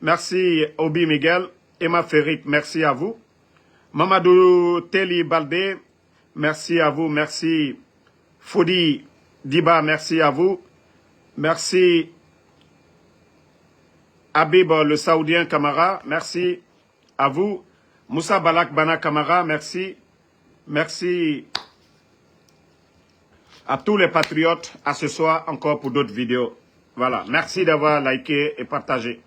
S1: Merci Obi Miguel. Emma Ferrit, merci à vous. Mamadou Teli Baldé, merci à vous. Merci Fodi Diba, merci à vous. Merci Habib le Saoudien Kamara, merci à vous. Moussa Balak Bana Kamara, merci. Merci à tous les patriotes. À ce soir encore pour d'autres vidéos. Voilà. Merci d'avoir liké et partagé.